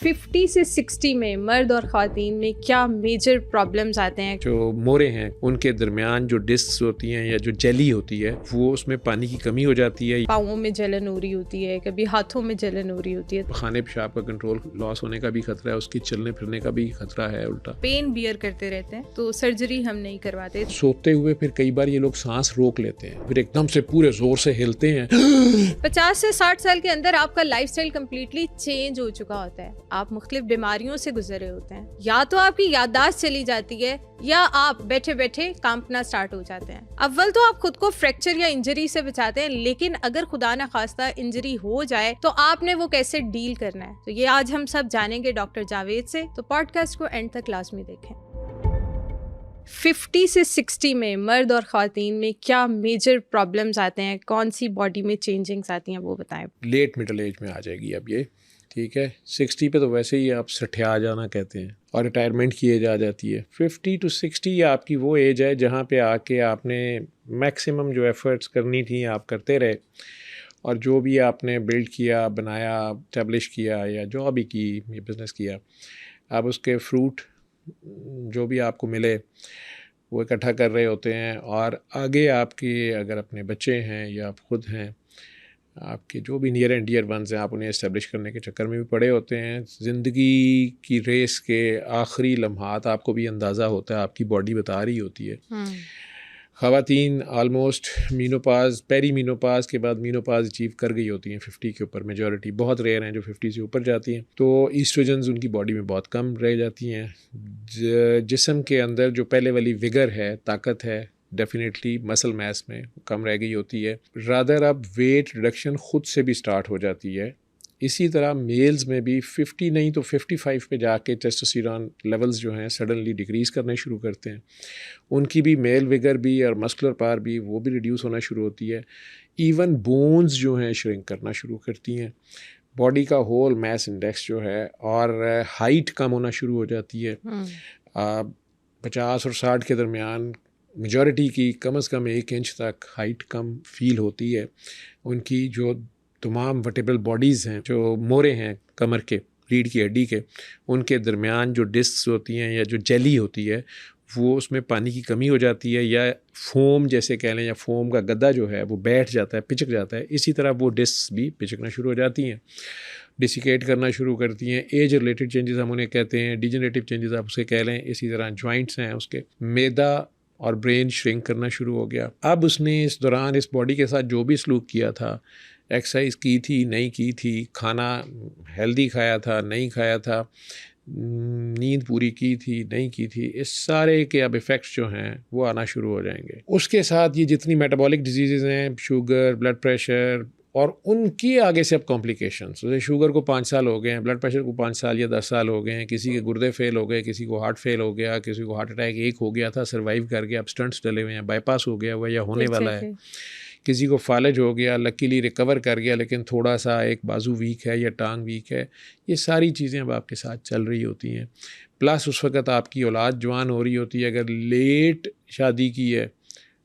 50 से 60 में मर्द और ख़वातीन में क्या मेजर प्रॉब्लम्स आते हैं? जो मोरे हैं उनके दरमियान जो डिस्क होती हैं या जो जेली होती है वो उसमें पानी की कमी हो जाती है। पाँवों में जलन हो रही होती है, कभी हाथों में जलन हो रही होती है। खाने पेशाब का कंट्रोल लॉस होने का भी खतरा है, उसकी चलने फिरने का भी खतरा है। उल्टा पेन बियर करते रहते हैं तो सर्जरी हम नहीं करवाते। सोते हुए फिर कई बार ये लोग सांस रोक लेते हैं, फिर एकदम से पूरे जोर से हिलते हैं। 50 से 60 साल के अंदर आपका लाइफस्टाइल कंप्लीटली चेंज हो चुका होता है। आप मुख्तलिफ बीमारियों से गुजरे होते हैं, या तो आपकी याददाश्त चली जाती है या आप बैठे बैठे कांपना स्टार्ट हो जाते हैं। अव्वल तो आप खुद को फ्रैक्चर या इंजरी से बचाते हैं, लेकिन अगर खुदा न खास्ता इंजरी हो जाए तो आपने वो कैसे डील करना है, तो ये आज हम सब जानेंगे डॉक्टर जावेद से। तो पॉडकास्ट को एंड तक लाजमी देखें। 50 से 60 में मर्द और ख़वातीन में क्या मेजर प्रॉब्लम्स आते हैं, कौन सी बॉडी में चेंजिंग्स आती हैं, वो बताएं। लेट मिडिल एज में आ जाएगी अब ये, ठीक है। 60 पे तो वैसे ही आप सठिया जाना कहते हैं और रिटायरमेंट की एज आ जाती है। 50 to 60 आपकी वो एज है जहाँ पे आके आपने मैक्सिमम जो एफर्ट्स करनी थी आप करते रहे, और जो भी आपने बिल्ड किया, बनाया, स्टैब्लिश किया या जो भी की, ये बिज़नेस किया, आप उसके फ्रूट जो भी आपको मिले वो इकट्ठा कर रहे होते हैं। और आगे आपके अगर अपने बच्चे हैं या आप ख़ुद हैं, आपके जो भी नियर एंड डियर वंस हैं, आप उन्हें इस्टेब्लिश करने के चक्कर में भी पड़े होते हैं। ज़िंदगी की रेस के आखिरी लम्हात आपको भी अंदाज़ा होता है, आपकी बॉडी बता रही होती है। ख़वातीन आलमोस्ट मीनोपाज, पेरी मीनोपाज के बाद मीनोपाज अचीव कर गई होती हैं 50 के ऊपर। मेजॉरिटी, बहुत रेयर हैं जो 50 से ऊपर जाती हैं। तो ईस्ट्रोजन्स उनकी बॉडी में बहुत कम रह जाती हैं। जिस्म के अंदर जो पहले वाली विगर है, ताकत है, डेफिनेटली मसल मास में कम रह गई होती है। रादर अब वेट रिडक्शन ख़ुद से भी स्टार्ट हो जाती है। इसी तरह मेल्स में भी 50 नहीं तो 55 पे जाके टेस्टोस्टेरोन लेवल्स जो हैं सडनली डिक्रीज़ करने शुरू करते हैं। उनकी भी मेल विगर भी और मस्कुलर पावर भी वो भी रिड्यूस होना शुरू होती है। इवन बोन्स जो हैं श्रिंक करना शुरू करती हैं। बॉडी का होल मास इंडेक्स जो है और हाइट कम होना शुरू हो जाती है। 50 और 60 के दरमियान मेजॉरिटी की कम से कम 1 इंच तक हाइट कम फील होती है। उनकी जो तमाम वर्टेब्रल बॉडीज़ हैं, जो मोरे हैं कमर के, रीढ़ की हड्डी के, उनके दरमियान जो डिस्क होती हैं या जो जेली होती है वो उसमें पानी की कमी हो जाती है, या फोम जैसे कह लें, या फोम का गद्दा जो है वो बैठ जाता है, पिचक जाता है। इसी तरह वो डिस्क भी पिचकना शुरू हो जाती हैं, डिसिकेट करना शुरू करती हैं। एज रिलेटेड चेंजेस हम उन्हें कहते हैं, डिजेनरेटिव चेंजेस आप उसे कह लें। इसी तरह जॉइंट्स हैं उसके, मैदा और ब्रेन श्रिंक करना शुरू हो गया। अब उसने इस दौरान इस बॉडी के साथ जो भी सलूक किया था, एक्सरसाइज की थी, नहीं की थी, खाना हेल्दी खाया था, नहीं खाया था, नींद पूरी की थी, नहीं की थी, इस सारे के अब इफ़ेक्ट्स जो हैं वो आना शुरू हो जाएंगे। उसके साथ ये जितनी मेटाबॉलिक डिजीज़ हैं, शुगर, ब्लड प्रेशर, और उनकी आगे से अब कॉम्प्लिकेशंस, जैसे शुगर को 5 साल हो गए हैं, ब्लड प्रेशर को 5 साल या 10 साल हो गए हैं, किसी के गुर्दे फेल हो गए, किसी को हार्ट फेल हो गया, किसी को हार्ट अटैक एक हो गया था, सर्वाइव कर गया, अब स्टंट्स डले हुए हैं, बाईपास हो गया हुआ या होने वाला है। किसी को फालज हो गया, लकीली रिकवर कर गया, लेकिन थोड़ा सा एक बाजू वीक है या टांग वीक है। ये सारी चीज़ें अब आपके साथ चल रही होती हैं। प्लस उस वक़्त आपकी औलाद जवान हो रही होती है। अगर लेट शादी की है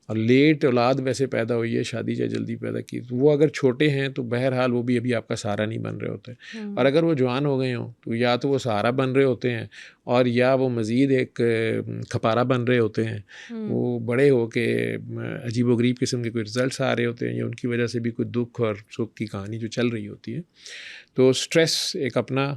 और लेट औलाद वैसे पैदा हुई है, शादी चाहे जल्दी पैदा की, तो वो अगर छोटे हैं तो बहरहाल वो भी अभी आपका सहारा नहीं बन रहे होते। और अगर वो जवान हो गए हों तो या तो वो सहारा बन रहे होते हैं, और या वो मज़ीद एक खपारा बन रहे होते हैं। वो बड़े हो के अजीबोगरीब किस्म के कोई रिज़ल्ट्स आ रहे होते हैं, या उनकी वजह से भी कोई दुख और सुख की कहानी जो चल रही होती है। तो स्ट्रेस एक अपना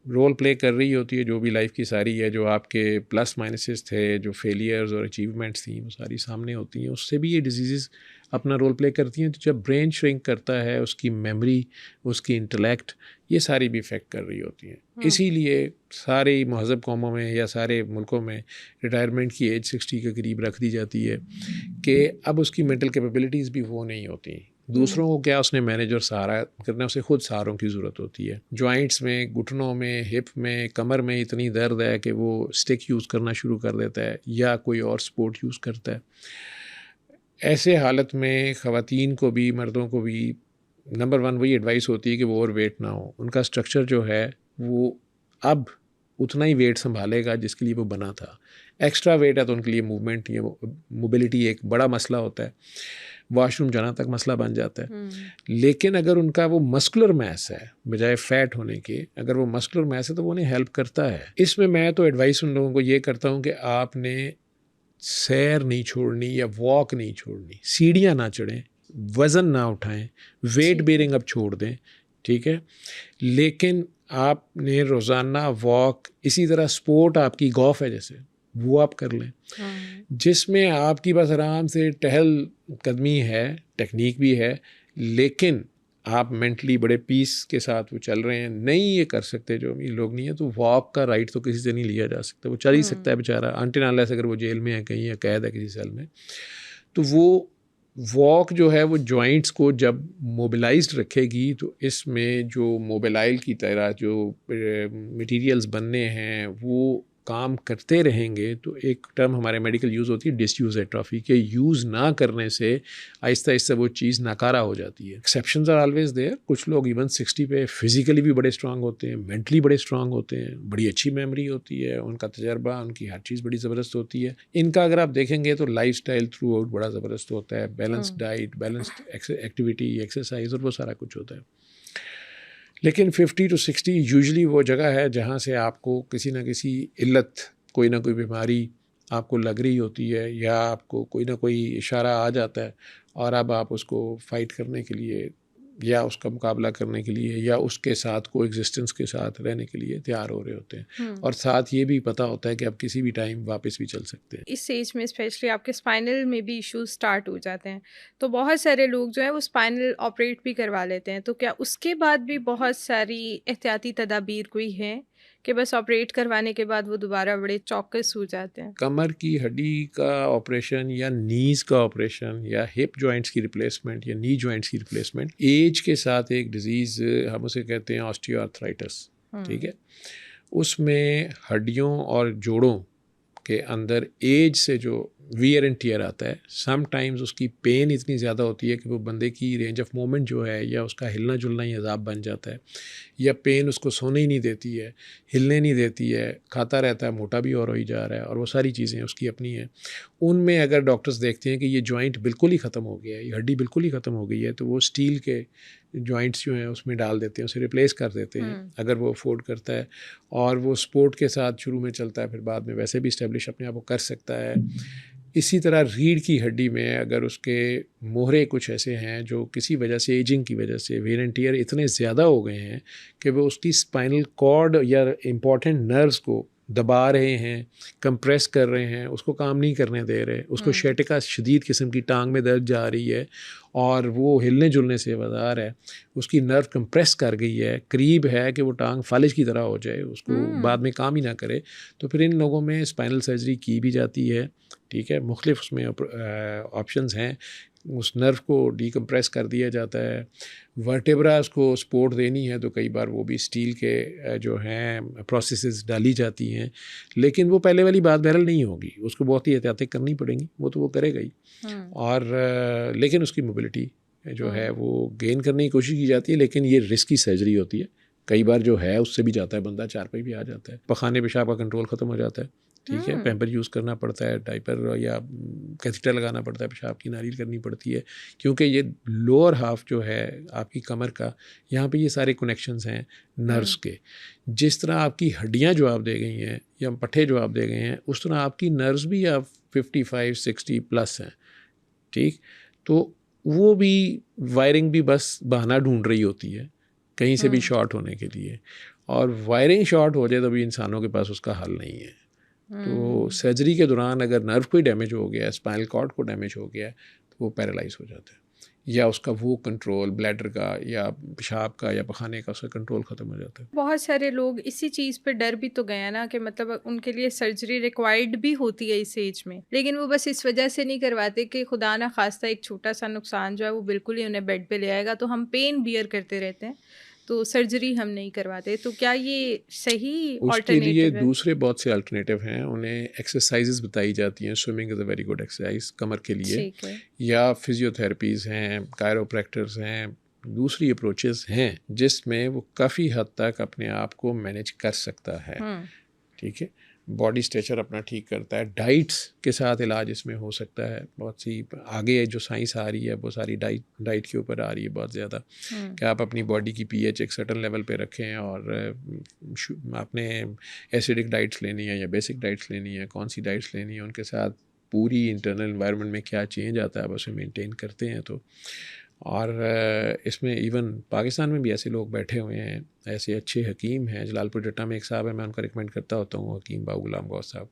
रोल प्ले कर रही होती है, जो भी लाइफ की सारी है, जो आपके प्लस माइनसेस थे, जो फेलियर्स और अचीवमेंट्स थी, वो सारी सामने होती हैं। उससे भी ये डिजीज़ अपना रोल प्ले करती हैं। तो जब ब्रेन श्रिंक करता है, उसकी मेमोरी, उसकी इंटेलेक्ट, ये सारी भी इफ़ेक्ट कर रही होती हैं। इसीलिए सारे महज़ब कौमों में या सारे मुल्कों में रिटायरमेंट की एज 60 के करीब रख दी जाती है कि अब उसकी मेंटल कैपेबिलिटीज़ भी वो नहीं होती। दूसरों को क्या उसने मैनेज और सहारा करना, उसे खुद सहारों की ज़रूरत होती है। जॉइंट्स में, घुटनों में, हिप में, कमर में इतनी दर्द है कि वो स्टिक यूज़ करना शुरू कर देता है या कोई और स्पोर्ट यूज़ करता है। ऐसे हालत में ख़वातीन को भी, मर्दों को भी नंबर 1 वही एडवाइस होती है कि वो ओवर वेट ना हो। उनका स्ट्रक्चर जो है वो अब उतना ही वेट संभालेगा जिसके लिए वो बना था। एक्स्ट्रा वेट है तो उनके लिए मूवमेंट नहीं है, मोबिलिटी एक बड़ा मसला होता है। वॉशरूम जाना तक मसला बन जाता है। लेकिन अगर उनका वो मस्कुलर मैस है बजाय फैट होने के, अगर वो मस्कुलर मैस है तो वो उन्हें हेल्प करता है। इसमें मैं तो एडवाइस उन लोगों को ये करता हूँ कि आपने सैर नहीं छोड़नी या वॉक नहीं छोड़नी, सीढ़ियाँ ना चढ़ें, वज़न ना उठाएं, वेट बेयरिंग अब छोड़ दें, ठीक है। लेकिन आपने रोज़ाना वॉक, इसी तरह स्पोर्ट आपकी गॉल्फ है जैसे, वो आप कर लें, जिसमें आपकी बस आराम से टहल कदमी है, टेक्निक भी है, लेकिन आप मेंटली बड़े पीस के साथ वो चल रहे हैं। नहीं ये कर सकते जो अमीर लोग नहीं है, तो वॉक का राइट तो किसी से नहीं लिया जा सकता। वो चल ही सकता है बेचारा, अनटिल अनलेस अगर वो जेल में है कहीं या कैद है किसी सेल में, तो वो वॉक जो है वो जॉइंट्स को जब मोबिलाइज्ड रखेगी, तो इसमें जो मोबिलाइल की तरह जो मटेरियल्स बनने हैं वो काम करते रहेंगे। तो एक टर्म हमारे मेडिकल यूज़ होती है डिसयूज़ एट्रोफी, के यूज़ ना करने से आहिस्ता आहिस्ता वो चीज़ नाकारा हो जाती है। Exceptions are always there. कुछ लोग इवन 60 पे फिजिकली भी बड़े स्ट्रांग होते हैं, मेंटली बड़े स्ट्रांग होते हैं, बड़ी अच्छी मेमोरी होती है, उनका तजर्बा, उनकी हर चीज़ बड़ी ज़बरदस्त होती है। इनका अगर आप देखेंगे तो लाइफ स्टाइल थ्रू आउट बड़ा ज़बरदस्त होता है, balanced diet, balanced activity, exercise और वो सारा कुछ होता है। लेकिन 50 to 60 यूजुअली वो जगह है जहाँ से आपको किसी ना किसी इल्लत, कोई ना कोई बीमारी आपको लग रही होती है, या आपको कोई ना कोई इशारा आ जाता है, और अब आप उसको फ़ाइट करने के लिए या उसका मुकाबला करने के लिए या उसके साथ को एग्जिस्टेंस के साथ रहने के लिए तैयार हो रहे होते हैं। और साथ ये भी पता होता है कि आप किसी भी टाइम वापस भी चल सकते हैं। इस एज में स्पेशली आपके स्पाइनल में भी इश्यूज स्टार्ट हो जाते हैं, तो बहुत सारे लोग जो है वो स्पाइनल ऑपरेट भी करवा लेते हैं। तो क्या उसके बाद भी बहुत सारी एहतियाती तदाबीर कोई है कि बस ऑपरेट करवाने के बाद वो दोबारा बड़े चौकस हो जाते हैं? कमर की हड्डी का ऑपरेशन या नीज़ का ऑपरेशन या हिप जॉइंट्स की रिप्लेसमेंट या नी जॉइंट्स की रिप्लेसमेंट, एज के साथ एक डिजीज़ हम उसे कहते हैं ऑस्टियोआर्थराइटिस, ठीक है। उसमें हड्डियों और जोड़ों के अंदर एज से जो वियर एंड टियर आता है, समटाइम्स उसकी पेन इतनी ज़्यादा होती है कि वो बंदे की रेंज ऑफ मूवमेंट जो है या उसका हिलना जुलना ही अजाब बन जाता है, या पेन उसको सोने ही नहीं देती है, हिलने नहीं देती है, खाता रहता है, मोटा भी और हो ही जा रहा है, और वो सारी चीज़ें उसकी अपनी हैं। उनमें अगर डॉक्टर्स देखते हैं कि ये जॉइंट बिल्कुल ही ख़त्म हो गया है, ये हड्डी बिल्कुल ही ख़त्म हो गई है, तो वो स्टील के जॉइंट्स जो हैं उसमें डाल देते हैं, उसे रिप्लेस कर देते हैं अगर वो अफोर्ड करता है, और वो स्पोर्ट के साथ शुरू में चलता है, फिर बाद में वैसे भी इस्टेब्लिश अपने आप को कर सकता है। इसी तरह रीढ़ की हड्डी में अगर उसके मोहरे कुछ ऐसे हैं जो किसी वजह से, एजिंग की वजह से, वेयर एंड टियर इतने ज़्यादा हो गए हैं कि वो उसकी स्पाइनल कॉर्ड या इम्पॉर्टेंट नर्व्स को दबा रहे हैं, कंप्रेस कर रहे हैं, उसको काम नहीं करने दे रहे, उसको शैटिका शदीद किस्म की टांग में दर्द जा रही है और वो हिलने जुलने से वज़ार है, उसकी नर्व कंप्रेस कर गई है, करीब है कि वो टांग फालिज की तरह हो जाए, उसको बाद में काम ही ना करे, तो फिर इन लोगों में स्पाइनल सर्जरी की भी जाती है, ठीक है। मुख्तलिफ उसमें ऑप्शंस हैं, उस नर्व को डीकम्प्रेस कर दिया जाता है। वर्टेब्रा उसको सपोर्ट देनी है तो कई बार वो भी स्टील के जो हैं प्रोसेसेस डाली जाती हैं, लेकिन वो पहले वाली बात बहरहाल नहीं होगी, उसको बहुत ही एहतियातें करनी पड़ेंगी, वो तो वो करेगा ही। और लेकिन उसकी मोबिलिटी जो है वो गेन करने की कोशिश की जाती है, लेकिन ये रिस्की सर्जरी होती है। कई बार जो है उससे भी जाता है बंदा, चारपाई भी आ जाता है, पखाने पेशाब का कंट्रोल ख़त्म हो जाता है, ठीक है। पैम्पर यूज़ करना पड़ता है, डाइपर या कैथेटर लगाना पड़ता है, पेशाब की नाली करनी पड़ती है, क्योंकि ये लोअर हाफ जो है आपकी कमर का, यहाँ पे ये सारे कनेक्शंस हैं नर्व्स के। जिस तरह आपकी हड्डियाँ जवाब दे गई हैं या पट्ठे जवाब दे गए हैं, उस तरह आपकी नर्व्स भी अब 55-60 प्लस हैं, ठीक। तो वो भी वायरिंग भी बस बहाना ढूंढ रही होती है कहीं से भी शॉर्ट होने के लिए, और वायरिंग शॉर्ट हो जाए तो भी इंसानों के पास उसका हल नहीं है। तो सर्जरी के दौरान अगर नर्व कोई डैमेज हो गया है, स्पाइनल कॉर्ड को डैमेज हो गया है, तो वो पैरालाइज हो जाता है, या उसका वो कंट्रोल ब्लैडर का या पेशाब का या पखाने का उसका कंट्रोल ख़त्म हो जाता है। बहुत सारे लोग इसी चीज़ पे डर भी तो गए ना कि मतलब उनके लिए सर्जरी रिक्वायर्ड भी होती है इस एज में, लेकिन वो बस इस वजह से नहीं करवाते कि खुदा ना खास्ता एक छोटा सा नुकसान जो है वो बिल्कुल ही उन्हें बेड पे ले आएगा, तो हम पेन बियर करते रहते हैं, तो सर्जरी हम नहीं करवाते। तो क्या ये सही उसके लिए अल्टरनेटिव है? दूसरे बहुत से अल्टरनेटिव हैं, उन्हें एक्सरसाइजेज बताई जाती हैं। Swimming is a very good exercise कमर के लिए, ठीक है। या फिजियोथेरेपीज़ हैं, कायरोप्रैक्टर्स हैं, दूसरी अप्रोचेस हैं जिसमें वो काफ़ी हद तक अपने आप को मैनेज कर सकता है, ठीक है। बॉडी स्ट्रक्चर अपना ठीक करता है। डाइट्स के साथ इलाज इसमें हो सकता है। बहुत सी आगे जो साइंस आ रही है वो सारी डाइट के ऊपर आ रही है बहुत ज़्यादा, कि आप अपनी बॉडी की पीएच एक सर्टन लेवल पे रखें और आपने एसिडिक डाइट्स लेनी है या बेसिक डाइट्स लेनी है, कौन सी डाइट्स लेनी है, उनके साथ पूरी इंटरनल एनवायरनमेंट में क्या चेंज आता है आप उसे मेंटेन करते हैं। तो और इसमें इवन पाकिस्तान में भी ऐसे लोग बैठे हुए हैं, ऐसे अच्छे हकीम हैं। जलालपुर जट्टा में एक साहब है, मैं उनका रिकमेंड करता होता हूँ, हकीम बाबू गुलाम गौस साहब।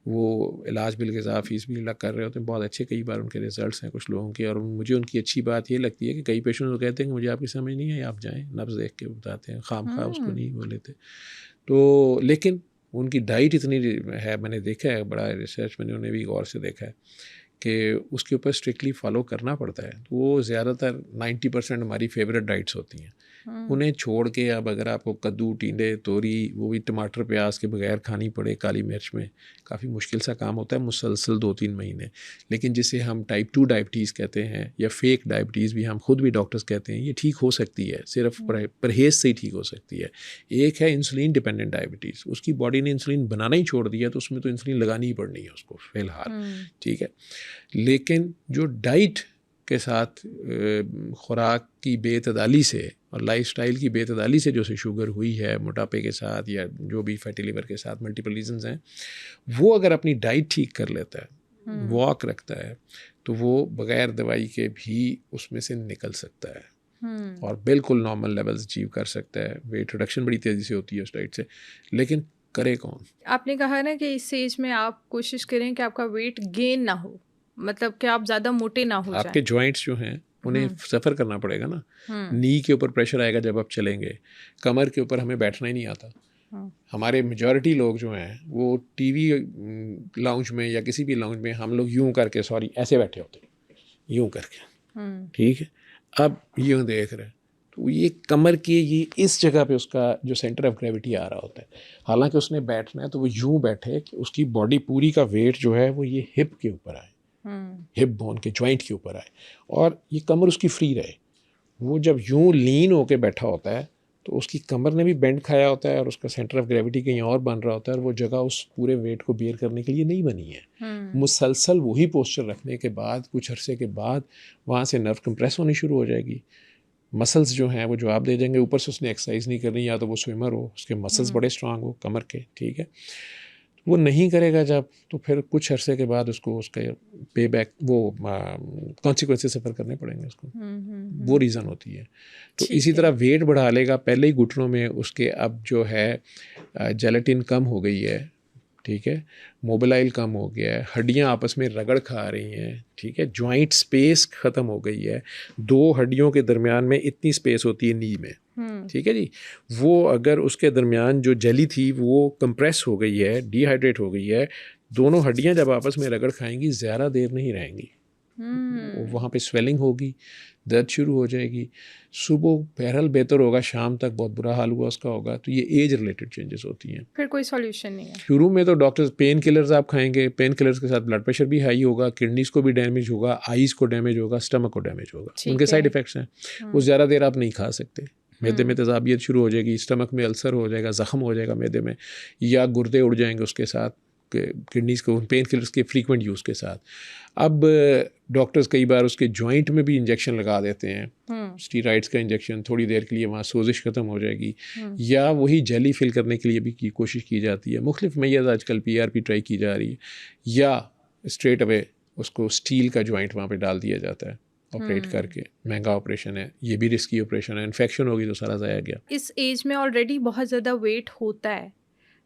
वो इलाज बिल ग़िज़ा फ़ीस भी अलग कर रहे होते हैं, बहुत अच्छे कई बार उनके रिज़ल्ट्स हैं कुछ लोगों के। और मुझे उनकी अच्छी बात ये लगती है कि कई पेशेंट को कहते हैं कि मुझे आपकी समझ नहीं है, आप जाएँ, नब्ज़ देख के बताते हैं, खामखा उसको नहीं वो लेते। तो लेकिन उनकी डाइट इतनी है, मैंने देखा है, बड़ा रिसर्च मैंने उन्हें भी गौर से देखा है कि उसके ऊपर स्ट्रिक्टली फॉलो करना पड़ता है। तो वो ज़्यादातर 90% हमारी फेवरेट डाइट्स होती हैं। उन्हें छोड़ के अब अगर आपको कद्दू, टिंडे, तोरी, वो भी टमाटर प्याज के बगैर खानी पड़े काली मिर्च में, काफ़ी मुश्किल सा काम होता है मुसलसल 2-3 महीने। लेकिन जिसे हम टाइप 2 डायबिटीज़ कहते हैं या फेक डायबिटीज़ भी हम खुद भी डॉक्टर्स कहते हैं, ये ठीक हो सकती है, सिर्फ परहेज़ से ही ठीक हो सकती है। एक है इंसुलिन डिपेंडेंट डायबिटीज़, उसकी बॉडी ने इंसुलिन बनाना ही छोड़ दिया तो उसमें तो इंसुलिन लगानी ही पड़नी है उसको फ़िलहाल, ठीक है। लेकिन जो डाइट के साथ खुराक की बेतदाली से और लाइफस्टाइल की बेतदाली से जो से शुगर हुई है, मोटापे के साथ या जो भी फैटी लिवर के साथ मल्टीपल रीजंस हैं, वो अगर अपनी डाइट ठीक कर लेता है, वॉक रखता है, तो वो बग़ैर दवाई के भी उसमें से निकल सकता है और बिल्कुल नॉर्मल लेवल्स अचीव कर सकता है। वेट रिडक्शन बड़ी तेज़ी से होती है उस डाइट से, लेकिन करे कौन? आपने कहा ना कि इस एज में आप कोशिश करें कि आपका वेट गेन ना हो, मतलब कि आप ज़्यादा मोटे ना हो जाएं। आपके जॉइंट्स जो हैं उन्हें सफ़र करना पड़ेगा ना। नी के ऊपर प्रेशर आएगा जब आप चलेंगे, कमर के ऊपर हमें बैठना ही नहीं आता। हमारे मेजॉरिटी लोग जो हैं वो टीवी लाउंज में या किसी भी लाउंज में हम लोग यूं करके ऐसे बैठे होते हैं, यूं करके, ठीक है। अब यूं देख रहे हैं तो ये कमर के ये इस जगह पे उसका जो सेंटर ऑफ ग्रेविटी आ रहा होता है। हालांकि उसने बैठना है तो वो यूं बैठे कि उसकी बॉडी पूरी का वेट जो है वो ये हिप के ऊपर आए, हिप बोन के जॉइंट के ऊपर आए और ये कमर उसकी फ्री रहे। वो जब यूं लीन होके बैठा होता है तो उसकी कमर ने भी बेंड खाया होता है और उसका सेंटर ऑफ ग्रेविटी कहीं और बन रहा होता है और वो जगह उस पूरे वेट को बेयर करने के लिए नहीं बनी है। मुसलसल वही पोस्चर रखने के बाद कुछ अरसे के बाद वहाँ से नर्व कंप्रेस होनी शुरू हो जाएगी, मसल्स जो हैं वो जवाब दे देंगे। ऊपर से उसने एक्सरसाइज नहीं करनी, या तो वो स्विमर हो, उसके मसल्स बड़े स्ट्रांग हो कमर के, ठीक है। वो नहीं करेगा जब, तो फिर कुछ अरसे के बाद उसको उसका पे बैक वो कॉन्सिक्वेंसेस सफ़र करने पड़ेंगे उसको। वो रीज़न होती है। तो इसी तरह वेट बढ़ा लेगा, पहले ही घुटनों में उसके अब जो है जेलेटिन कम हो गई है, ठीक है, मोबिलाइल कम हो गया है, हड्डियाँ आपस में रगड़ खा रही हैं, ठीक है, जॉइंट स्पेस ख़त्म हो गई है, 2 हड्डियों के दरमियान में इतनी स्पेस होती है नी में, ठीक है जी, वो अगर उसके दरमियान जो जली थी वो कंप्रेस हो गई है, डिहाइड्रेट हो गई है, दोनों हड्डियां जब आपस में रगड़ खाएंगी ज़्यादा देर नहीं रहेंगी, वहाँ पे स्वेलिंग होगी, दर्द शुरू हो जाएगी, सुबह बहरहाल बेहतर होगा, शाम तक बहुत बुरा हाल हुआ उसका होगा। तो ये एज रिलेटेड चेंजेस होती हैं, फिर कोई सॉल्यूशन नहीं है। शुरू में तो डॉक्टर्स पेन किलर्स आप खाएंगे, पेन किलर्स के साथ ब्लड प्रेशर भी हाई होगा, किडनीज को भी डैमेज होगा, आईज़ को डैमेज होगा, स्टमक को डैमेज होगा, उनके साइड इफ़ेक्ट्स हैं। वो ज़्यादा देर आप नहीं खा सकते, मैदे में तेज़ाबियत शुरू हो जाएगी, स्टमक में अल्सर हो जाएगा, ज़ख़म हो जाएगा मैदे में, या गुर्दे उड़ जाएंगे उसके साथ, किडनीज़ को पेन किलर्स के फ्रीक्वेंट यूज़ के साथ। अब डॉक्टर्स कई बार उसके जॉइंट में भी इंजेक्शन लगा देते हैं, स्टीरॉइड्स का इंजेक्शन, थोड़ी देर के लिए वहाँ सोजिश ख़त्म हो जाएगी, या वही जेली फिल करने के लिए भी की कोशिश की जाती है। मुख्तलिफ मैय्याज आजकल PRP ट्राई की जा रही है, या स्ट्रेट अवे उसको स्टील का जॉइंट वहाँ पे डाल दिया जाता है ऑपरेट करके। महंगा ऑपरेशन है, ये भी रिस्की ऑपरेशन है, इन्फेक्शन होगी तो सारा ज़ाया गया। इस एज में ऑलरेडी बहुत ज़्यादा वेट होता है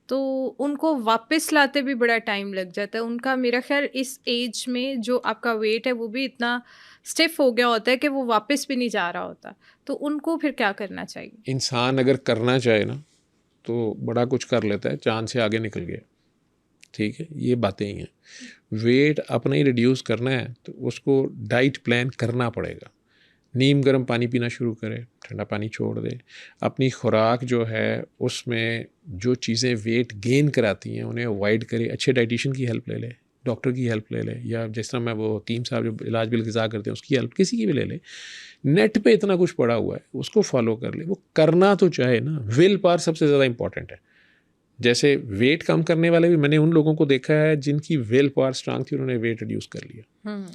तो उनको वापस लाते भी बड़ा टाइम लग जाता है उनका। मेरा ख्याल इस एज में जो आपका वेट है वो भी इतना स्टिफ हो गया होता है कि वो वापस भी नहीं जा रहा होता, तो उनको फिर क्या करना चाहिए? इंसान अगर करना चाहे ना तो बड़ा कुछ कर लेता है, चांद से आगे निकल गया, ठीक है, ये बातें ही हैं। वेट अपना ही रिड्यूस करना है तो उसको डाइट प्लान करना पड़ेगा। नीम गर्म पानी पीना शुरू करे, ठंडा पानी छोड़ दे, अपनी खुराक जो है उसमें जो चीज़ें वेट गेन कराती हैं उन्हें अवॉइड करे, अच्छे डाइटिशियन की हेल्प ले ले, डॉक्टर की हेल्प ले ले, या जिस तरह मैं वो हकीम साहब जो इलाज बिल ग़िज़ा करते हैं उसकी हेल्प किसी की भी ले ले। नेट पे इतना कुछ पड़ा हुआ है, उसको फॉलो कर ले। वो करना तो चाहे ना, विल पावर सबसे ज़्यादा इंपॉर्टेंट है। जैसे वेट कम करने वाले भी मैंने उन लोगों को देखा है जिनकी विल पावर स्ट्रांग थी, उन्होंने वेट रिड्यूस कर लिया।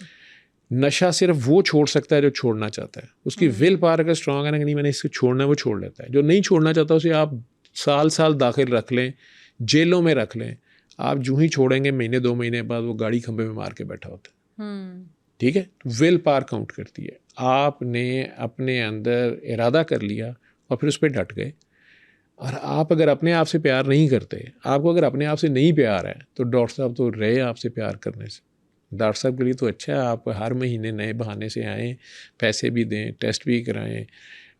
नशा सिर्फ वो छोड़ सकता है जो छोड़ना चाहता है, उसकी विल पावर अगर स्ट्रांग है ना कि नहीं मैंने इसको छोड़ना है, वो छोड़ लेता है। जो नहीं छोड़ना चाहता उसे आप साल साल दाखिल रख लें, जेलों में रख लें, आप जो ही छोड़ेंगे महीने 2 महीने बाद वो गाड़ी खंबे में मार के बैठा होता है। ठीक है, विल पावर काउंट करती है। आपने अपने अंदर इरादा कर लिया और फिर उस पर डट गए। और आप अगर अपने आप से प्यार नहीं करते, आपको अगर अपने आप से नहीं प्यार है, तो डॉक्टर साहब तो रहे आपसे प्यार करने से। डॉक्टर साहब के लिए तो अच्छा है आप हर महीने नए बहाने से आएँ, पैसे भी दें, टेस्ट भी कराएं,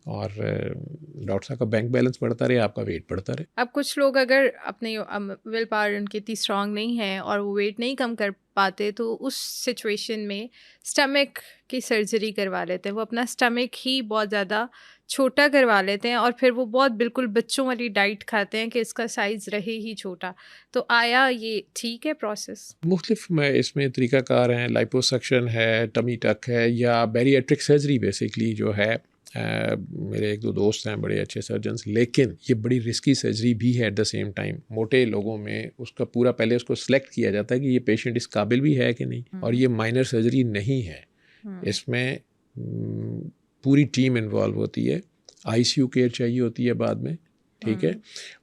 और डॉक्टर साहब का बैंक बैलेंस बढ़ता रहे, आपका वेट बढ़ता रहे। अब कुछ लोग अगर अपने विल पावर उनकी इतनी स्ट्रांग नहीं है और वो वेट नहीं कम कर पाते, तो उस सिचुएशन में स्टमक की सर्जरी करवा लेते हैं। वो अपना स्टमक ही बहुत ज़्यादा छोटा करवा लेते हैं और फिर वो बहुत बिल्कुल बच्चों वाली डाइट खाते हैं कि इसका साइज़ रहे ही छोटा। तो आया ये ठीक है प्रोसेस? मुख्तलिफ में इसमें तरीक़ाकार हैं, लाइपोसक्शन है, टमी टक है, या बैरिएट्रिक सर्जरी बेसिकली जो है। मेरे 1-2 दोस्त हैं बड़े अच्छे सर्जन्स, लेकिन ये बड़ी रिस्की सर्जरी भी है एट द सेम टाइम। मोटे लोगों में उसका पूरा पहले उसको सिलेक्ट किया जाता है कि ये पेशेंट इस काबिल भी है कि नहीं, और ये माइनर सर्जरी नहीं है। इसमें पूरी टीम इन्वॉल्व होती है, आईसीयू केयर चाहिए होती है बाद में। ठीक है,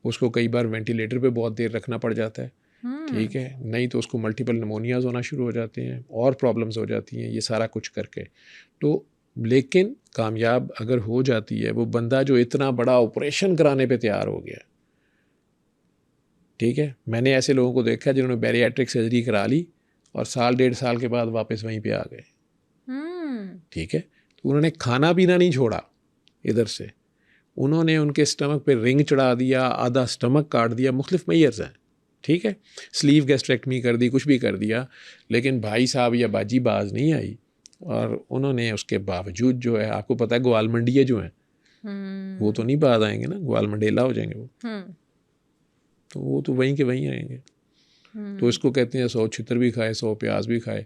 उसको कई बार वेंटिलेटर पे बहुत देर रखना पड़ जाता है। ठीक है, नहीं तो उसको मल्टीपल निमोनियाज होना शुरू हो जाते हैं और प्रॉब्लम्स हो जाती हैं, ये सारा कुछ करके। तो लेकिन कामयाब अगर हो जाती है वो बंदा जो इतना बड़ा ऑपरेशन कराने पे तैयार हो गया। ठीक है, मैंने ऐसे लोगों को देखा जिन्होंने बैरिएट्रिक सर्जरी करा ली और 1.5 साल के बाद वापस वहीं पे आ गए। ठीक है, तो उन्होंने खाना पीना नहीं छोड़ा इधर से, उन्होंने उनके स्टमक पे रिंग चढ़ा दिया, आधा स्टमक काट दिया, मुख्तलिफ मेयर्स हैं। ठीक है, स्लीव गैस्ट्रेक्टमी कर दी, कुछ भी कर दिया, लेकिन भाई साहब या बाजी बाज नहीं आई। और उन्होंने उसके बावजूद जो है, आपको पता है ग्वाल मंडिये जो हैं वो तो नहीं बाज आएंगे ना, ग्वाल मंडेला हो जाएंगे वो, तो वो तो वहीं के वहीं आएंगे। तो इसको कहते हैं 100 छितर भी खाए, 100 प्याज भी खाए,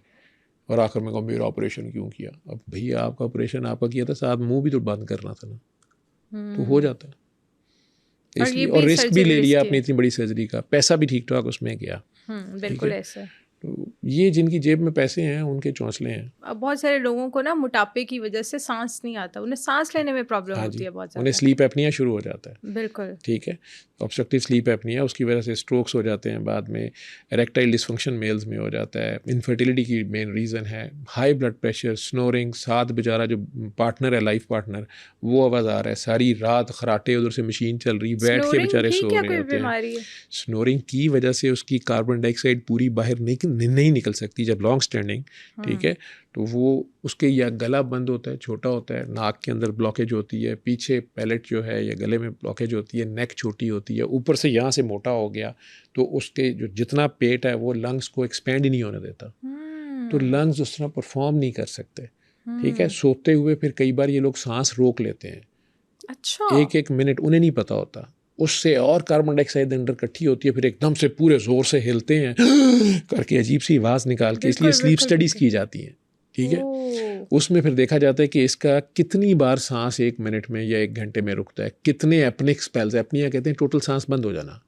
और आखिर में कहा मेरा ऑपरेशन क्यों किया। अब भैया आपका ऑपरेशन आपका किया था, साथ मुंह भी तो बंद करना था ना। तो हो जाता है इसलिए, और रिस्क भी ले लिया अपनी इतनी बड़ी सर्जरी का, पैसा भी ठीक ठाक उसमें गया। बिल्कुल ऐसा। तो ये जिनकी जेब में पैसे हैं उनके चौंसले हैं। अब बहुत सारे लोगों को ना मोटापे की वजह से सांस नहीं आता, उन्हें सांस लेने में प्रॉब्लम होती है बहुत ज़्यादा, उन्हें स्लीप एपनिया शुरू हो जाता है। बिल्कुल। ठीक है, ऑब्स्ट्रक्टिव स्लीप एपनिया, उसकी वजह से स्ट्रोक्स हो जाते हैं बाद में, इरेक्टाइल डिसफंक्शन मेल्स में हो जाता है, इनफर्टिलिटी की मेन रीज़न है, हाई ब्लड प्रेशर, स्नोरिंग, साथ बेचारा जो पार्टनर है, लाइफ पार्टनर, वो आवाज़ आ रहा है, सारी रात खराटे उधर से मशीन चल रही, बैठ के बेचारे सो रहे होते हैं। स्नोरिंग की वजह से उसकी कार्बन डाइऑक्साइड पूरी बाहर नहीं निकल सकती जब लॉन्ग स्टैंडिंग। ठीक है, तो वो उसके या गला बंद होता है, छोटा होता है, नाक के अंदर ब्लॉकेज होती है, पीछे पैलेट जो है या गले में ब्लॉकेज होती है, नेक छोटी होती है, ऊपर से यहाँ से मोटा हो गया, तो उसके जो जितना पेट है वो लंग्स को एक्सपेंड ही नहीं होने देता, तो लंग्स उस तरह परफॉर्म नहीं कर सकते। ठीक है, सोते हुए फिर कई बार ये लोग सांस रोक लेते हैं। अच्छा। 1-1 मिनट, उन्हें नहीं पता होता, उससे और कार्बन डाइऑक्साइड अंदर इकट्ठी होती है, फिर एकदम से पूरे ज़ोर से हिलते हैं करके अजीब सी आवाज़ निकाल के, इसलिए स्लीप स्टडीज़ की जाती हैं। ठीक है, उसमें फिर देखा जाता है कि इसका कितनी बार सांस 1 मिनट में या 1 घंटे में रुकता है, कितने एपनिक स्पेल्स, एपनिया कहते हैं टोटल सांस बंद हो जाना।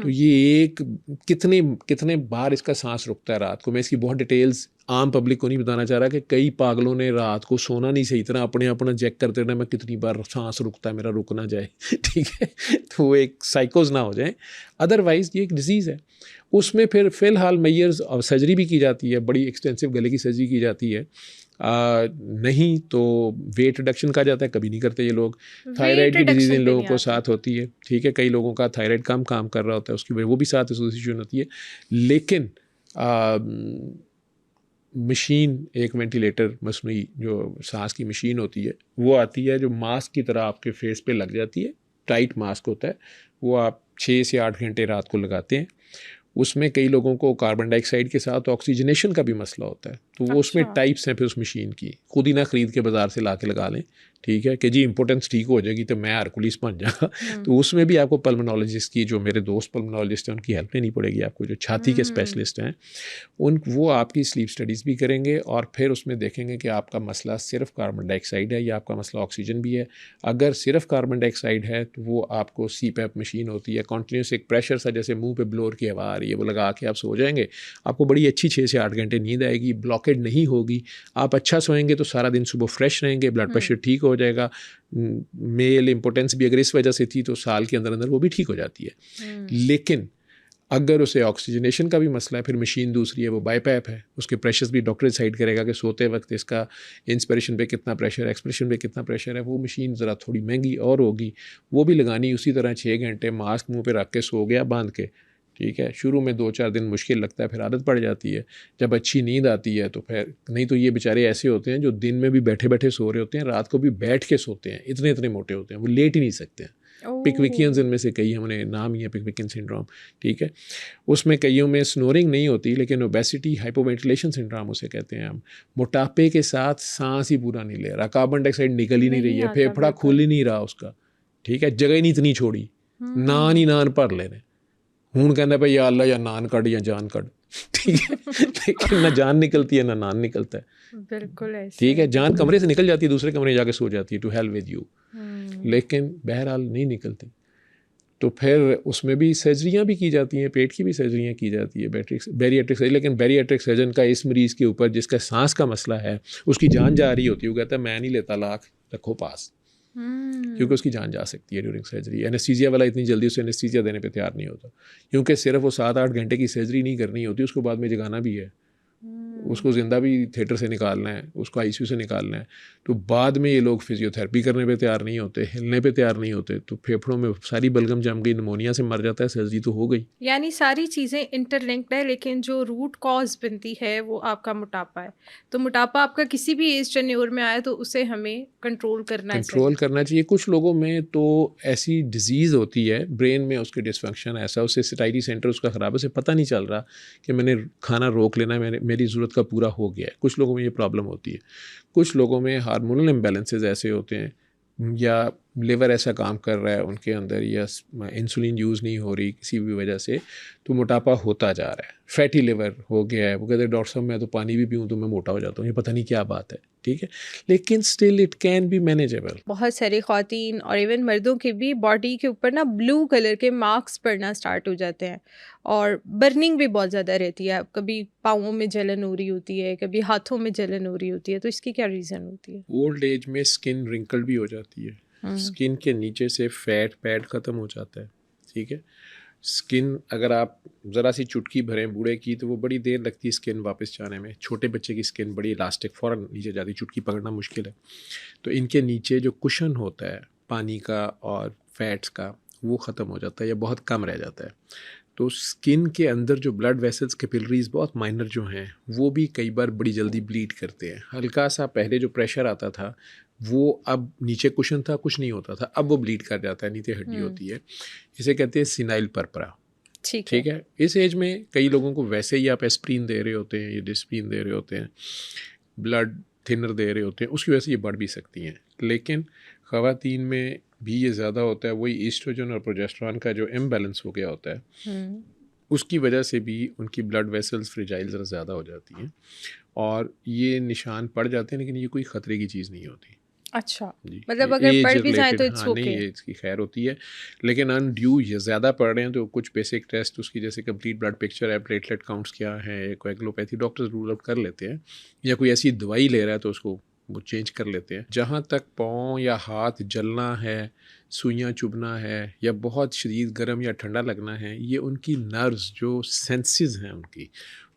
तो ये कितने बार इसका सांस रुकता है रात को। मैं इसकी बहुत डिटेल्स आम पब्लिक को नहीं बताना चाह रहा कि कई पागलों ने रात को सोना नहीं सही तरह अपना चेक करते रहना, मैं कितनी बार सांस रुकता है मेरा, रुक ना जाए। ठीक है, तो वो एक साइकोज ना हो जाए। अदरवाइज़ ये एक डिजीज़ है। उसमें फिर फ़िलहाल मेयर्स और सर्जरी भी की जाती है, बड़ी एक्सटेंसिव गले की सर्जरी की जाती है। नहीं तो वेट रिडक्शन कहा जाता है, कभी नहीं करते ये लोग। थायराइड की डिजीज़ इन लोगों को साथ होती है। ठीक है, कई लोगों का थायराइड कम काम कर रहा होता है, उसकी वजह वो भी साथ एसोसिएशन होती है। लेकिन मशीन, एक वेंटिलेटर मसनूई जो सांस की मशीन होती है वो आती है, जो मास्क की तरह आपके फेस पे लग जाती है, टाइट मास्क होता है, वो आप 6 से 8 घंटे रात को लगाते हैं। उसमें कई लोगों को कार्बन डाइऑक्साइड के साथ ऑक्सीजनेशन का भी मसला होता है, तो वो उसमें टाइप्स हैं फिर उस मशीन की, खुद ही ना ख़रीद के बाज़ार से ला के लगा लें। ठीक है, कि जी इम्पोर्टेंस ठीक हो जाएगी तो मैं हरकुलिस बन जाऊँगा। तो उसमें भी आपको पल्मोनोलॉजिस्ट की, जो मेरे दोस्त पल्मोनोलॉजिस्ट हैं, उनकी हेल्प लेनी पड़ेगी आपको, जो छाती के स्पेशलिस्ट हैं। वो आपकी स्लीप स्टडीज़ भी करेंगे और फिर उसमें देखेंगे कि आपका मसला सिर्फ कार्बन डाइऑक्साइड है या आपका मसला ऑक्सीजन भी है। अगर सिर्फ कार्बन डाइऑक्साइड है तो वो आपको CPAP मशीन होती है, कॉन्टीन्यूस एक प्रेशर सा, जैसे मुंह पे ब्लोअर की हवा आ रही है, वो लगा के आप सो जाएंगे। आपको बड़ी अच्छी 6 से 8 घंटे नींद आएगी, ब्लॉकेड नहीं होगी, आप अच्छा सोएंगे तो सारा दिन सुबह फ्रेश रहेंगे, ब्लड प्रेशर ठीक हो जाएगा। मेल इम्पोर्टेंस भी अगर इस वजह से थी तो साल के अंदर अंदर वो भी ठीक हो जाती है। लेकिन अगर उसे ऑक्सीजनेशन का भी मसला है, फिर मशीन दूसरी है, वो बाईपैप है, उसके प्रेशर्स भी डॉक्टर डिसाइड करेगा कि सोते वक्त इसका इंस्पिरेशन पे कितना प्रेशर है, एक्सप्रेशन पे कितना प्रेशर है। वो मशीन ज़रा थोड़ी महंगी और होगी, वो भी लगानी उसी तरह 6 घंटे मास्क मुंह पे रख के सो गया बांध के, ठीक है। शुरू में 2-4 दिन मुश्किल लगता है, फिर आदत पड़ जाती है। जब अच्छी नींद आती है तो फिर, नहीं तो ये बेचारे ऐसे होते हैं जो दिन में भी बैठे बैठे सो रहे होते हैं, रात को भी बैठ के सोते हैं, इतने इतने मोटे होते हैं, वो लेट ही नहीं सकते हैं। पिकविकियंस इनमें से कई, हमने नाम ही है पिकविकियन सिंड्रोम, ठीक है। उसमें कईयों में स्नोरिंग नहीं होती, लेकिन ओबेसिटी हाइपोवेंटिलेशन सिंड्रोम उसे कहते हैं हम। मोटापे के साथ सांस ही पूरा नहीं ले रहा, कार्बन डाइऑक्साइड निकल ही नहीं रही है, फेफड़ा खुल ही नहीं रहा उसका, ठीक है, जगह ही नहीं इतनी छोड़ी, नान ही नान भर लेने। हूँ कहना भाई या अल्लाह या नान कढ़ या जान कढ़, ठीक है। लेकिन ना जान निकलती है ना नान निकलता है, बिल्कुल ऐसे, ठीक है। जान कमरे से निकल जाती है, दूसरे कमरे जाके सो जाती है, टू हेल विद यू, लेकिन बहरहाल नहीं निकलती। तो फिर उसमें भी सर्जरियाँ भी की जाती हैं, पेट की भी सर्जरियाँ की जाती है, बैरिएट्रिक सर्जरी। लेकिन बैरिएट्रिक सर्जन का इस मरीज़ के ऊपर जिसका सांस का मसला है, उसकी जान जा रही होती है, वो कहता है मैं नहीं लेता लाख, रखो पास, क्योंकि उसकी जान जा सकती है ड्यूरिंग सर्जरी। एनेस्थीसिया वाला इतनी जल्दी उसे एनेस्थीसिया देने पे तैयार नहीं होता, क्योंकि सिर्फ वो 7-8 घंटे की सर्जरी नहीं करनी होती, उसको बाद में जगाना भी है, उसको ज़िंदा भी थिएटर से निकालना है, उसको ICU से निकालना है। तो बाद में ये लोग फिजियोथेरेपी करने पे तैयार नहीं होते, हिलने पे तैयार नहीं होते, तो फेफड़ों में सारी बलगम जम गई, निमोनिया से मर जाता है, सर्जरी तो हो गई। यानी सारी चीज़ें इंटरलिंक्ड है, लेकिन जो रूट कॉज बनती है वो आपका मोटापा है। तो मोटापा आपका किसी भी एज टेन्योर में आए तो उसे हमें कंट्रोल करना चाहिए। कुछ लोगों में तो ऐसी डिजीज़ होती है, ब्रेन में उसके डिसफंक्शन ऐसा, उससे सिटाइटी सेंटर उसका ख़राब है, उसे पता नहीं चल रहा कि मैंने खाना रोक लेना है, मेरी ज़रूरत का पूरा हो गया है। कुछ लोगों में ये प्रॉब्लम होती है। कुछ लोगों में हार्मोनल इम्बैलेंसेस ऐसे होते हैं, या लिवर ऐसा काम कर रहा है उनके अंदर, या इंसुलिन यूज़ नहीं हो रही किसी भी वजह से, तो मोटापा होता जा रहा है। फैटी लिवर हो गया है, वो कहते हैं डॉक्टर साहब मैं तो पानी भी पीऊँ तो मैं मोटा हो जाता हूँ, ये पता नहीं क्या बात है, ठीक है। लेकिन still it can be manageable. बहुत सारी ख़वातीन और इवन मर्दों के भी बॉडी के ऊपर ना ब्लू कलर के मार्क्स पड़ना स्टार्ट हो जाते हैं, और बर्निंग भी बहुत ज़्यादा रहती है। कभी पाँवों में जलन हो रही होती है, कभी हाथों में जलन हो रही होती है, तो इसकी क्या रीज़न होती है? ओल्ड एज में स्किन रिंकल्ड भी हो जाती है, स्किन के नीचे से फैट पैड ख़त्म हो जाता है, ठीक है। स्किन अगर आप ज़रा सी चुटकी भरें बूढ़े की तो वो बड़ी देर लगती है स्किन वापस जाने में। छोटे बच्चे की स्किन बड़ी इलास्टिक, फ़ौरन नीचे जाती, चुटकी पकड़ना मुश्किल है। तो इनके नीचे जो कुशन होता है पानी का और फैट्स का, वो ख़त्म हो जाता है या बहुत कम रह जाता है। तो स्किन के अंदर जो ब्लड वेसल्स, कैपिलरीज बहुत माइनर जो हैं, वो भी कई बार बड़ी जल्दी ब्लीड करते हैं। हल्का सा पहले जो प्रेशर आता था वो अब नीचे कुशन था, कुछ नहीं होता था, अब वो ब्लीड कर जाता है, नीचे हड्डी होती है। इसे कहते हैं सिनाइल पर्परा, ठीक है। इस एज में कई लोगों को वैसे ही आप एस्प्रीन दे रहे होते हैं, ये डिस्प्रीन दे रहे होते हैं, ब्लड थिनर दे रहे होते हैं, उसकी वजह से ये बढ़ भी सकती हैं। लेकिन ख़वातीन में भी ये ज़्यादा होता है, वही ईस्ट्रोजन और प्रोजेस्टेरॉन का जो इम्बैलेंस हो गया होता है, उसकी वजह से भी उनकी ब्लड वेसल्स फ्रेजाइल ज़रा ज़्यादा हो जाती हैं, और ये निशान पड़ जाते हैं, लेकिन ये कोई ख़तरे की चीज़ नहीं होती। अच्छा, मतलब अगर पढ़ भी जाए तो इट्स ओके। नहीं, ये इसकी खैर होती है, लेकिन अनड्यू ये ज़्यादा पढ़ रहे हैं तो कुछ बेसिक टेस्ट उसकी, जैसे कंप्लीट ब्लड पिक्चर है, प्लेटलेट काउंट्स क्या है, कोएगुलोपैथी डॉक्टर्स रूल आउट कर लेते हैं, या कोई ऐसी दवाई ले रहा है तो उसको वो चेंज कर लेते हैं। जहाँ तक पाँव या हाथ जलना है, सुइयाँ चुभना है, या बहुत शदीद गर्म या ठंडा लगना है, ये उनकी नर्व्स जो सेंसेस हैं उनकी,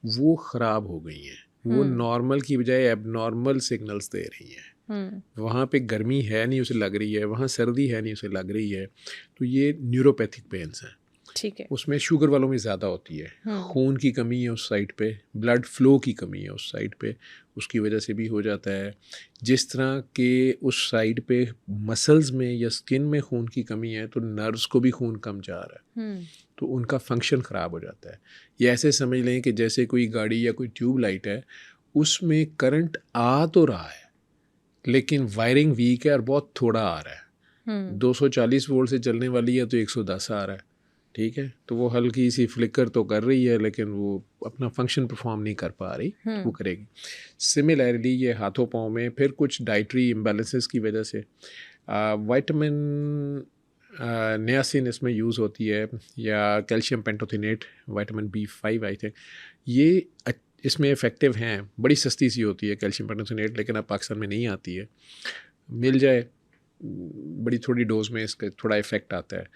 वो ख़राब हो गई हैं। वो नॉर्मल की बजाय एबनॉर्मल सिग्नल्स दे रही हैं। वहाँ पे गर्मी है नहीं, उसे लग रही है, वहाँ सर्दी है नहीं, उसे लग रही है। तो ये न्यूरोपैथिक पेन्स हैं, ठीक है। उसमें शुगर वालों में ज़्यादा होती है, खून की कमी है उस साइड पे, ब्लड फ्लो की कमी है उस साइड पे, उसकी वजह से भी हो जाता है। जिस तरह के उस साइड पे मसल्स में या स्किन में खून की कमी है, तो नर्व्स को भी खून कम जा रहा है, तो उनका फंक्शन ख़राब हो जाता है। ये ऐसे समझ लें कि जैसे कोई गाड़ी या कोई ट्यूब लाइट है, उसमें करंट आ तो रहा है, लेकिन वायरिंग वीक है और बहुत थोड़ा आ रहा है, 240 वोल्ट से चलने वाली है तो 110 आ रहा है, ठीक है, तो वो हल्की सी फ्लिकर तो कर रही है लेकिन वो अपना फंक्शन परफॉर्म नहीं कर पा रही, वो करेगी। सिमिलरली ये हाथों पाँव में फिर कुछ डाइटरी इम्बैलेंसेस की वजह से विटामिन नियासिन इसमें यूज़ होती है, या calcium pantothenate, vitamin B5 I think, ये इसमें इफ़ेक्टिव हैं। बड़ी सस्ती सी होती है कैल्शियम पेंटोथिनेट, लेकिन अब पाकिस्तान में नहीं आती है, मिल जाए बड़ी थोड़ी डोज में इसका थोड़ा इफ़ेक्ट आता है।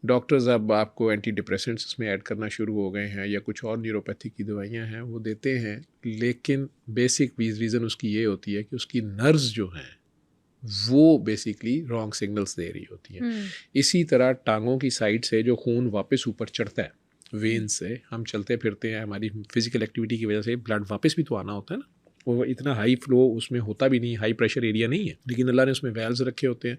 डॉक्टर्स अब आपको एंटी डिप्रेसेंट्स इसमें ऐड करना शुरू हो गए हैं, या कुछ और न्यूरोपैथी की दवाइयां हैं वो देते हैं, लेकिन बेसिक रीज़न उसकी ये होती है कि उसकी नर्व्स जो हैं वो बेसिकली रॉन्ग सिग्नल्स दे रही होती हैं। इसी तरह टांगों की साइड से जो खून वापस ऊपर चढ़ता है वेन से, हम चलते फिरते हैं, हमारी फिजिकल एक्टिविटी की वजह से ब्लड वापस भी तो आना होता है ना, वो इतना हाई फ्लो उसमें होता भी नहीं, हाई प्रेशर एरिया नहीं है, लेकिन अल्लाह ने उसमें वेल्व्स रखे होते हैं।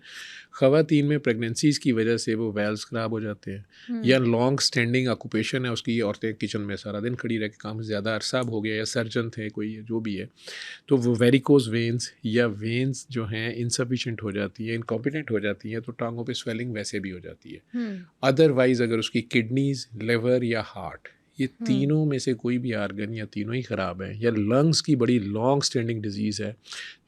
ख़वातीन में प्रेगनेंसीज़ की वजह से वो वेल्व्स ख़राब हो जाते हैं, या लॉन्ग स्टैंडिंग ऑक्यूपेशन है उसकी, औरतें किचन में सारा दिन खड़ी रह के काम ज़्यादा अरसा हो गया, या सर्जन थे कोई, जो भी है, तो वो वेरिकोज वेन्स या वेन्स जो हैं इनसफिशेंट हो जाती है, इनकॉम्पिटेंट हो जाती हैं, तो टांगों पे स्वेलिंग वैसे भी हो जाती है। अदरवाइज़ अगर उसकी किडनीज़, लिवर या हार्ट, ये तीनों में से कोई भी आर्गन या तीनों ही ख़राब है, या लंग्स की बड़ी लॉन्ग स्टैंडिंग डिजीज़ है,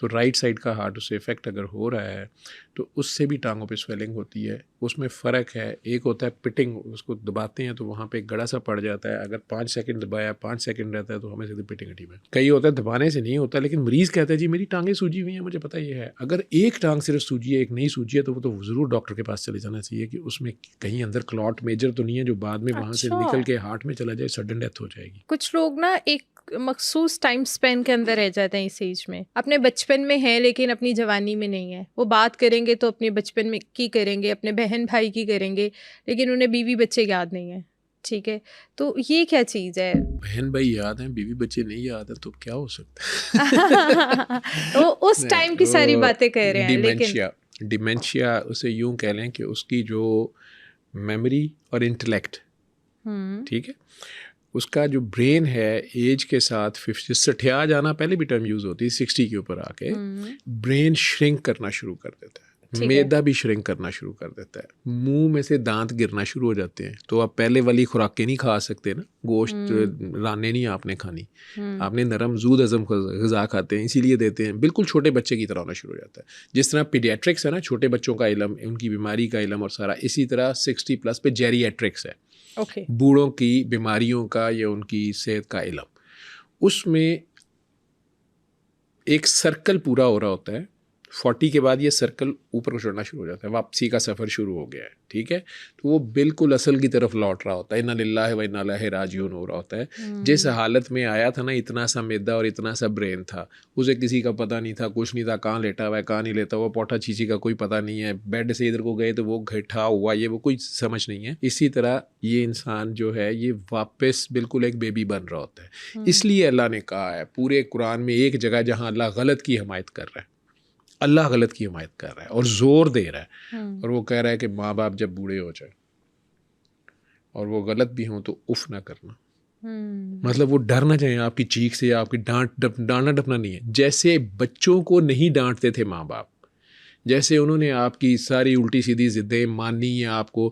तो राइट साइड का हार्ट उससे इफ़ेक्ट अगर हो रहा है तो उससे भी टांगों पे स्वेलिंग होती है। उसमें फ़र्क है, एक होता है पिटिंग, उसको दबाते हैं तो वहाँ पे एक गड़ा सा पड़ जाता है, अगर 5 सेकंड दबाया, 5 सेकंड रहता है तो हमें सीधे पिटिंग हटी में। कई होता है दबाने से नहीं होता, लेकिन मरीज़ कहता है जी मेरी टांगें सूजी हुई हैं, मुझे पता ये है। अगर एक टांग सिर्फ सूजी है, एक नहीं सूजी है, तो वो तो ज़रूर डॉक्टर के पास चले जाना चाहिए कि उसमें कहीं अंदर क्लॉट मेजर तो नहीं है जो बाद में वहाँ से निकल के हार्ट में चला जाए, सडन डेथ हो जाएगी। कुछ लोग ना एक मखसूस टाइम स्पेन के अंदर रह जाते हैं इस एज में, अपने बचपन में है लेकिन अपनी जवानी में नहीं है। वो बात करेंगे तो अपने बचपन में की करेंगे, अपने बहन भाई की करेंगे, लेकिन उन्हें बीवी बच्चे याद नहीं है, ठीक है, तो ये क्या चीज़ है? बहन भाई याद हैं, बीवी बच्चे नहीं याद है, तो क्या हो सकता है? वो उस टाइम की सारी बातें कह रहे हैं, लेकिन डिमेंशिया उसे यूं कह लें कि उसकी जो मेमोरी और इंटेलेक्ट, ठीक है, उसका जो ब्रेन है एज के साथ 50 सठिया जाना, पहले भी टर्म यूज़ होती है, 60 के ऊपर आके ब्रेन श्रिंक करना शुरू कर देता है, मैदा भी श्रिंक करना शुरू कर देता है, मुंह में से दांत गिरना शुरू हो जाते हैं। तो आप पहले वाली खुराकें नहीं खा सकते ना, गोश्त राने नहीं आपने खानी, आपने नरम जूद हज़म ग़िज़ा खाते हैं, इसीलिए देते हैं, बिल्कुल छोटे बच्चे की तरह होना शुरू हो जाता है। जिस तरह पीडियाट्रिक्स है ना, छोटे बच्चों का इलम, उनकी बीमारी का इलम और सारा, इसी तरह 60+ पे जेरियाट्रिक्स है, बूढ़ों की बीमारियों का या उनकी सेहत का इलम। उसमें एक सर्कल पूरा हो रहा होता है, 40 के बाद ये सर्कल ऊपर को चढ़ना शुरू हो जाता है, वापसी का सफ़र शुरू हो गया है, ठीक है, तो वो बिल्कुल असल की तरफ लौट रहा होता है, इन्ना लिल्लाहि व इन्ना इलैहि राजिऊन हो रहा होता है। जिस हालत में आया था ना, इतना सा मैदा और इतना सा ब्रेन था, उसे किसी का पता नहीं था, कुछ नहीं था, कहाँ लेटा हुआ है कहाँ नहीं लेटा हुआ, पोटा चीची का कोई पता नहीं है, बेड से इधर को गए तो वो घटा हुआ, ये वो कोई समझ नहीं है। इसी तरह ये इंसान जो है ये वापस बिल्कुल एक बेबी बन रहा होता है। इसलिए अल्लाह ने कहा है पूरे कुरान में एक जगह जहाँ अल्लाह गलत की हिमायत कर रहा है, अल्लाह गलत की हिमायत कर रहा है और ज़ोर दे रहा है, और वो कह रहा है कि माँ बाप जब बूढ़े हो जाए और वो गलत भी हों तो उफ ना करना, मतलब वो डरना चाहिए आपकी चीख से, आपकी डांटना डपना नहीं है। जैसे बच्चों को नहीं डांटते थे माँ बाप, जैसे उन्होंने आपकी सारी उल्टी सीधी ज़िद्दें मानी या आपको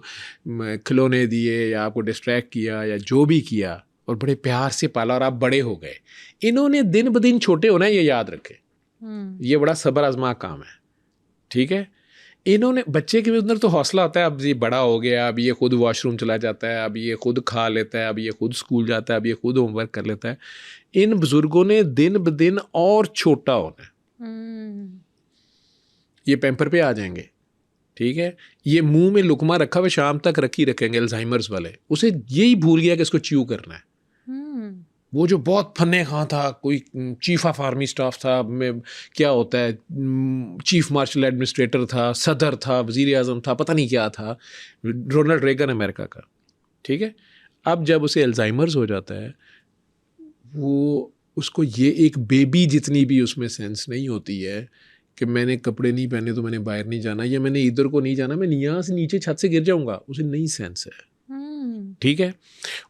खिलौने दिए या आपको डिस्ट्रैक्ट किया या जो भी किया और बड़े प्यार से पाला और आप बड़े हो गए, इन्होंने दिन ब दिन छोटे होना है, ये याद रखें। ये बड़ा सब्र आजमा काम है, ठीक है। इन्होंने बच्चे के अंदर तो हौसला होता है, अब ये बड़ा हो गया, अब ये खुद वॉशरूम चला जाता है, अब ये खुद खा लेता है, अब ये खुद स्कूल जाता है, अब ये खुद होमवर्क कर लेता है। इन बुजुर्गों ने दिन ब दिन और छोटा होना है, ये पैम्पर पे आ जाएंगे, ठीक है। ये मुंह में लुकमा रखा हुआ शाम तक रखी रखेंगे, अल्जाइमर्स वाले, उसे यही भूल गया कि इसको च्यू करना है। वो जो बहुत फन्ने खां था, कोई चीफ ऑफ आर्मी स्टाफ था, में क्या होता है, चीफ मार्शल एडमिनिस्ट्रेटर था, सदर था, वज़ीर आज़म था, पता नहीं क्या था, रोनाल्ड रेगन अमेरिका का, ठीक है। अब जब उसे अल्जाइमर्स हो जाता है, वो उसको ये एक बेबी जितनी भी उसमें सेंस नहीं होती है कि मैंने कपड़े नहीं पहने तो मैंने बाहर नहीं जाना, या मैंने इधर को नहीं जाना, मैं यहाँ से नीचे छत से गिर जाऊँगा, उसे नहीं सेंस है, ठीक है।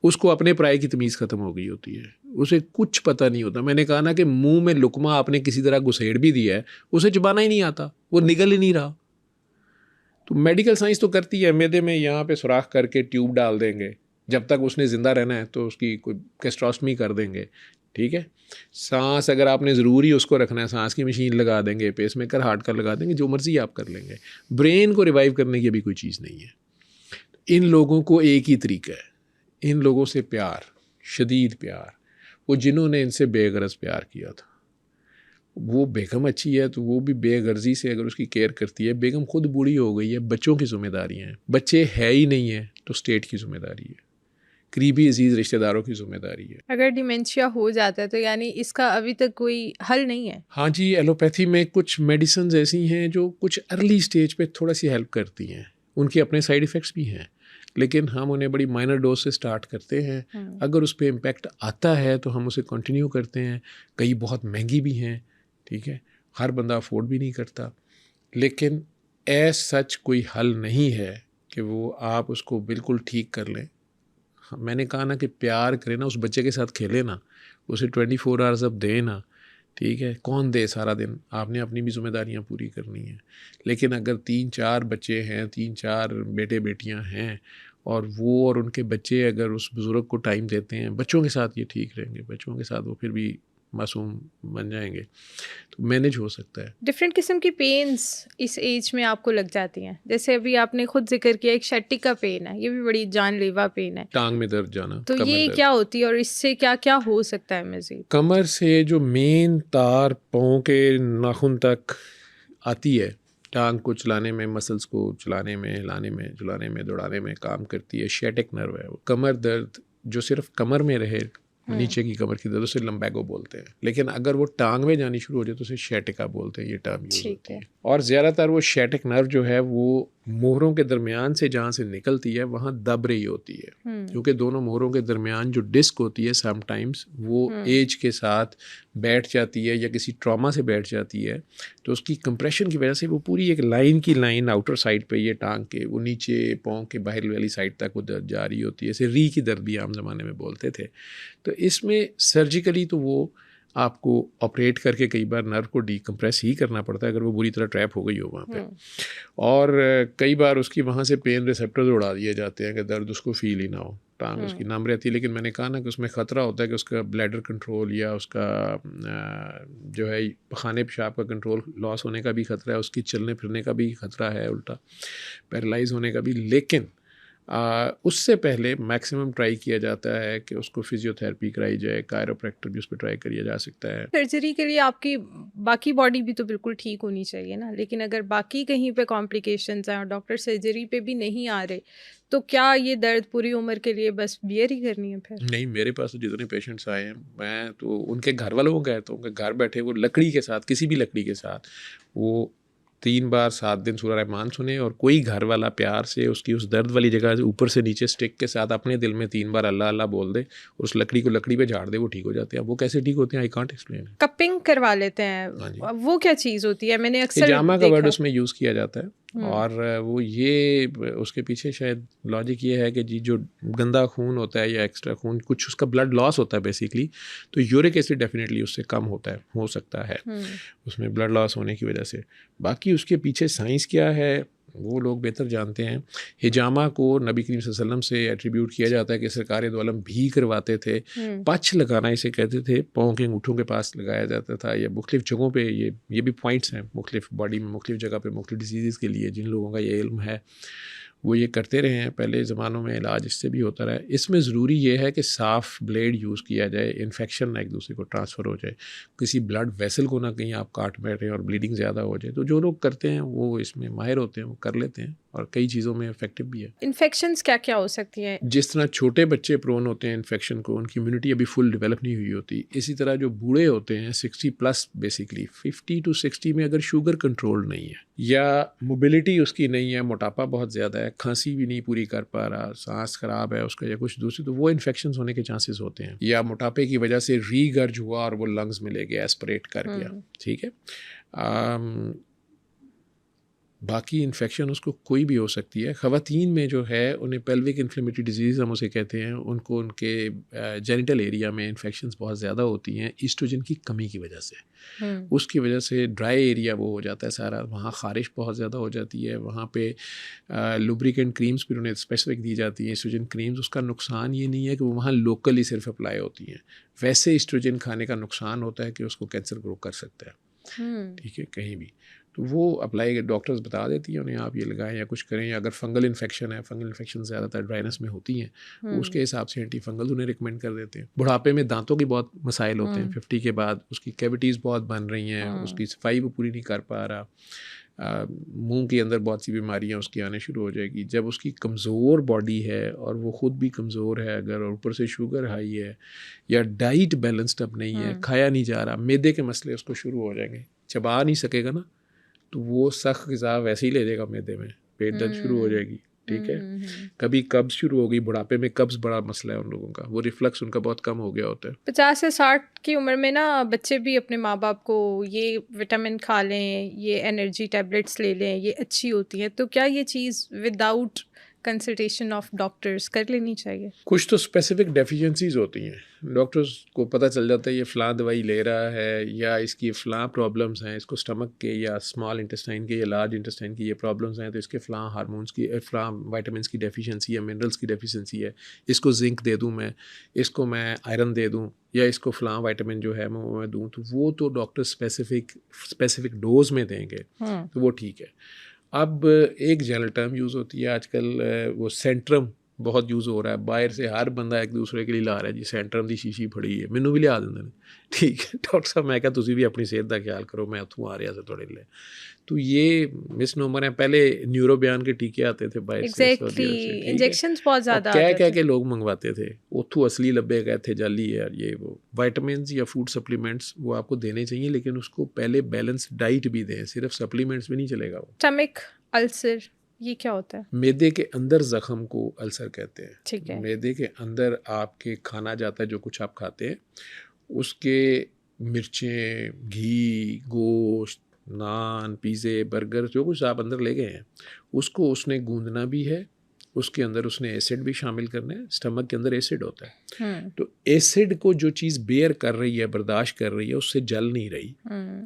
उसको अपने पराये की तमीज़ ख़त्म हो गई होती है, उसे कुछ पता नहीं होता। मैंने कहा ना कि मुंह में लुकमा आपने किसी तरह घुसेड़ भी दिया है, उसे चबाना ही नहीं आता, वो निगल ही नहीं रहा। तो मेडिकल साइंस तो करती है, मैदे में यहाँ पे सुराख करके ट्यूब डाल देंगे, जब तक उसने ज़िंदा रहना है तो उसकी कोई कैस्ट्रोस्टमी कर देंगे, ठीक है। सांस अगर आपने ज़रूरी उसको रखना है, सांस की मशीन लगा देंगे, पेसमेकर हार्ट का लगा देंगे, जो मर्ज़ी आप कर लेंगे। ब्रेन को रिवाइव करने की अभी कोई चीज़ नहीं है। इन लोगों को एक ही तरीका है, इन लोगों से प्यार, शदीद प्यार। वो जिन्होंने इनसे बेगरज प्यार किया था, वो बेगम अच्छी है तो वो भी बेगर्जी से अगर उसकी केयर करती है। बेगम खुद बूढ़ी हो गई है, बच्चों की जिम्मेदारियाँ हैं, बच्चे है ही नहीं है तो स्टेट की जिम्मेदारी है, करीबी अजीज़ रिश्तेदारों की जिम्मेदारी है। अगर डिमेंशिया हो जाता है तो यानी इसका अभी तक कोई हल नहीं है? हाँ जी, एलोपैथी में कुछ मेडिसिन ऐसी हैं जो कुछ अर्ली स्टेज पे थोड़ा सी हेल्प करती हैं, उनके अपने साइड इफ़ेक्ट्स भी हैं, लेकिन हम उन्हें बड़ी माइनर डोज से स्टार्ट करते हैं। अगर उस पर इम्पेक्ट आता है तो हम उसे कंटिन्यू करते हैं। कई बहुत महंगी भी हैं, ठीक है, हर बंदा अफोर्ड भी नहीं करता, लेकिन ऐस सच कोई हल नहीं है कि वो आप उसको बिल्कुल ठीक कर लें। मैंने कहा ना कि प्यार करें ना, उस बच्चे के साथ खेले ना, उसे 24 आवर्स अब दें ना, ठीक है। कौन दे सारा दिन, आपने अपनी भी जिम्मेदारियां पूरी करनी है। लेकिन अगर 3-4 बच्चे हैं, 3-4 बेटे बेटियां हैं, और वो और उनके बच्चे अगर उस बुज़ुर्ग को टाइम देते हैं, बच्चों के साथ ये ठीक रहेंगे, बच्चों के साथ वो फिर भी मासूम बन जाएंगे, तो मैनेज हो सकता है। डिफरेंट किस्म की पेन्स इस एज में आपको लग जाती हैं, जैसे अभी आपने खुद जिक्र किया एक शट्टी का पेन है, ये भी बड़ी जानलेवा पेन है, टांग में दर्द जाना, तो ये क्या होती है और इससे क्या क्या हो सकता है मज़ीद? कमर से जो मेन तार पाँव के नाखून तक आती है, टांग को चलाने में, मसल्स को चलाने में, हिलाने में, झुलाने में, दौड़ाने में काम करती है, शेटिक नर्व है वो। कमर दर्द जो सिर्फ कमर में रहे, नीचे की कमर की दर्द, उसे लम्बैगो बोलते हैं, लेकिन अगर वो टांग में जानी शुरू हो जाए तो उसे शेटिका बोलते हैं, ये टर्म यूज होती है। और ज़्यादातर वो शेटिक नर्व जो है वो मोहरों के दरमियान से जहाँ से निकलती है वहाँ दब रही होती है, क्योंकि दोनों मोहरों के दरमियान जो डिस्क होती है समटाइम्स वो एज के साथ बैठ जाती है या किसी ट्रॉमा से बैठ जाती है, तो उसकी कंप्रेशन की वजह से वो पूरी एक लाइन की लाइन आउटर साइड पे ये टांग के वो नीचे पाँव के बाहर वाली साइड तक वो दर्द जा रही होती है। इसे री की दर्द भी आम ज़माने में बोलते थे। तो इसमें सर्जिकली तो वो आपको ऑपरेट करके कई बार नर्व को डीकम्प्रेस ही करना पड़ता है अगर वो बुरी तरह ट्रैप हो गई हो वहाँ पे, और कई बार उसकी वहाँ से पेन रिसेप्टर्स उड़ा दिए जाते हैं कि दर्द उसको फील ही ना हो, टांग उसकी नम रहती है। लेकिन मैंने कहा ना कि उसमें ख़तरा होता है कि उसका ब्लैडर कंट्रोल या उसका जो है खाने पेशाब का कंट्रोल लॉस होने का भी ख़तरा है, उसकी चलने फिरने का भी ख़तरा है, उल्टा पैरालाइज होने का भी। लेकिन उससे पहले मैक्सिमम ट्राई किया जाता है कि उसको फिजियोथेरेपी कराई जाए, कायरोप्रैक्टर भी उस पर ट्राई किया जा सकता है। सर्जरी के लिए आपकी बाकी बॉडी भी तो बिल्कुल ठीक होनी चाहिए ना, लेकिन अगर बाकी कहीं पे कॉम्प्लिकेशंस हैं और डॉक्टर सर्जरी पे भी नहीं आ रहे, तो क्या ये दर्द पूरी उम्र के लिए बस बियर ही करनी है फिर? नहीं, मेरे पास तो जितने पेशेंट्स आए हैं, मैं तो उनके घर वालों को कहता हूँ कि घर बैठे वो लकड़ी के साथ, किसी भी लकड़ी के साथ वो 3 बार 7 दिन सूरह रहमान सुने, और कोई घर वाला प्यार से उसकी उस दर्द वाली जगह से ऊपर से नीचे स्टिक के साथ अपने दिल में 3 बार अल्लाह अल्लाह बोल दे, उस लकड़ी को लकड़ी पे झाड़ दे, वो ठीक हो जाते हैं। वो कैसे ठीक होते हैं आई कांट एक्सप्लेन। कपिंग करवा लेते हैं, वो क्या चीज़ होती है? मैंने अक्सर हिजामा का वर्ड उसमें यूज़ किया जाता है, और वो ये उसके पीछे शायद लॉजिक ये है कि जी जो गंदा खून होता है या एक्स्ट्रा खून, कुछ उसका ब्लड लॉस होता है बेसिकली, तो यूरिक एसिड डेफिनेटली उससे कम होता है, हो सकता है उसमें ब्लड लॉस होने की वजह से। बाकी उसके पीछे साइंस क्या है वो लोग बेहतर जानते हैं। हिजामा को नबी करीम सल्लल्लाहु अलैहि वसल्लम से एट्रीब्यूट किया जाता है कि सरकार दो आलम भी करवाते थे। पच लगाना इसे कहते थे, पाँव के अंगूठों के पास लगाया जाता था, या मुख्तलिफ जगहों पे ये भी पॉइंट्स हैं मुख्तलिफ बॉडी में, मुख्तलिफ जगह पे मुख्तलिफ डिजीज़ के लिए। जिन लोगों का ये इल्म है वो ये करते रहे हैं, पहले ज़मानों में इलाज इससे भी होता रहा है। इसमें ज़रूरी ये है कि साफ़ ब्लेड यूज़ किया जाए, इन्फेक्शन ना एक दूसरे को ट्रांसफ़र हो जाए, किसी ब्लड वेसल को ना कहीं आप काट बैठे और ब्लीडिंग ज़्यादा हो जाए। तो जो लोग करते हैं वो इसमें माहिर होते हैं, वो कर लेते हैं, और कई चीज़ों में इफेक्टिव भी है। इन्फेक्शंस क्या क्या हो सकती हैं? जिस तरह छोटे बच्चे प्रोन होते हैं इन्फेक्शन को, उनकी इम्यूनिटी अभी फुल डेवलप नहीं हुई होती, इसी तरह जो बूढ़े होते हैं 60+ बेसिकली 50 to 60 में अगर शुगर कंट्रोल नहीं है या मोबिलिटी उसकी नहीं है, मोटापा बहुत ज़्यादा है, खांसी भी नहीं पूरी कर पा रहा, सांस ख़राब है उसका या कुछ दूसरी, तो वो इन्फेक्शन होने के चांसेस होते हैं। या मोटापे की वजह से रीगर्ज हुआ और वो लंग्स में ले गया, एस्पिरेट कर गया, ठीक है। बाकी इन्फेक्शन उसको कोई भी हो सकती है। ख़वातीन में जो है उन्हें पेल्विक इन्फ्लेमेटरी डिजीज़ हम उसे कहते हैं, उनको उनके जेनिटल एरिया में इन्फेक्शंस बहुत ज़्यादा होती हैं ईस्ट्रोजन की कमी की वजह से। उसकी वजह से ड्राई एरिया वो हो जाता है सारा, वहाँ ख़ारिश बहुत ज़्यादा हो जाती है, वहाँ पे लुब्रिकेंट क्रीम्स भी उन्हें स्पेसिफिक दी जाती हैं, ईस्ट्रोजन क्रीम्स। उसका नुकसान ये नहीं है कि वो वहाँ लोकली सिर्फ अप्लाई होती हैं, वैसे ईस्ट्रोजन खाने का नुकसान होता है कि उसको कैंसर ग्रो कर सकता है, ठीक है, कहीं भी। तो वो अप्लाई डॉक्टर्स बता देती हैं उन्हें, आप ये लगाएं या कुछ करें। या अगर फंगल इन्फेक्शन है, फंगल इन्फेक्शन ज़्यादातर ड्राइनेस में होती हैं, तो उसके हिसाब से एंटी फंगल उन्हें रिकमेंड कर देते हैं। बुढ़ापे में दांतों की बहुत मसाइल होते हैं, 50 के बाद उसकी कैविटीज़ बहुत बन रही हैं, उसकी सफाई वो पूरी नहीं कर पा रहा, मुंह के अंदर बहुत सी बीमारियां उसकी आने शुरू हो जाएगी। जब उसकी कमज़ोर बॉडी है और वो ख़ुद भी कमज़ोर है अगर, और ऊपर से शुगर हाई है या डाइट बैलेंस्ड अब नहीं है, खाया नहीं जा रहा, मैदे के मसले उसको शुरू हो जाएंगे, चबा नहीं सकेगा ना, तो वो सख्त ग़िज़ा वैसे ही ले लेगा मैदे में, पेट दर्द शुरू हो जाएगी, ठीक है। कभी कब्ज़ शुरू हो गई, बुढ़ापे में कब्ज़ बड़ा मसला है उन लोगों का, वो रिफ्लक्स उनका बहुत कम हो गया होता है। 50 से 60 की उम्र में ना बच्चे भी अपने माँ बाप को ये विटामिन खा लें, ये एनर्जी टैबलेट्स ले लें, ये अच्छी होती है, तो क्या ये चीज़ विदाउट कंसल्टेशन ऑफ डॉक्टर्स कर लेनी चाहिए? कुछ तो स्पेसिफिक डेफिशिएंसीज होती हैं, डॉक्टर्स को पता चल जाता है ये फ़लाँ दवाई ले रहा है या इसकी फ़लाँ प्रॉब्लम्स हैं, इसको स्टमक के या स्मॉल इंटेस्टाइन के या लार्ज इंटेस्टाइन की ये प्रॉब्लम्स हैं, तो इसके फ़लाँ हार्मोन्स की, फ़लाँ विटामिन्स की डेफिशिएंसी है, मिनरल्स की डेफिशिएंसी है, इसको जिंक दे दूँ मैं, इसको मैं आयरन दे दूँ, या इसको फ़लाँ विटामिन जो है मैं दूँ, तो वो तो डॉक्टर स्पेसिफिक डोज में देंगे, तो वो ठीक है। अब एक जनरल टर्म यूज़ होती है आजकल, वो सेंट्रम बहुत यूज़ हो रहा है, बाहर से हर बंदा एक दूसरे के लिए ला रहा है जी, सेंट्रम की शीशी फड़ी है, मैनू भी लिया देंगे ने, ठीक है डॉक्टर साहब, मैं क्या तुसी भी अपनी सेहत का ख्याल करो, मैं उतों आ रहा से थोड़े ले। तो ये मिसनोमर है। पहले न्यूरो बयान के टीके आते थे बाहर से, इंजेक्शंस बहुत ज़्यादा कह के लोग मंगवाते थे, उतों असली लब्बे गए थे, जाली है यार ये वो। विटामिन्स या फूड सप्लीमेंट्स वो आपको देने चाहिए, लेकिन उसको पहले बैलेंस डाइट भी दें, सिर्फ सप्लीमेंट्स भी नहीं चलेगा। वो स्टमक अल्सर ये क्या होता है? मैदे के अंदर ज़ख्म को अल्सर कहते हैं, ठीक है। मैदे के अंदर आपके खाना जाता है, जो कुछ आप खाते हैं उसके मिर्चें, घी, गोश्त, नान, पिज़्ज़े, बर्गर, जो कुछ आप अंदर ले गए हैं उसको उसने गूंदना भी है, उसके अंदर उसने एसिड भी शामिल करना है। स्टमक के अंदर एसिड होता है, तो एसिड को जो चीज़ बेयर कर रही है, बर्दाश्त कर रही है, उससे जल नहीं रही,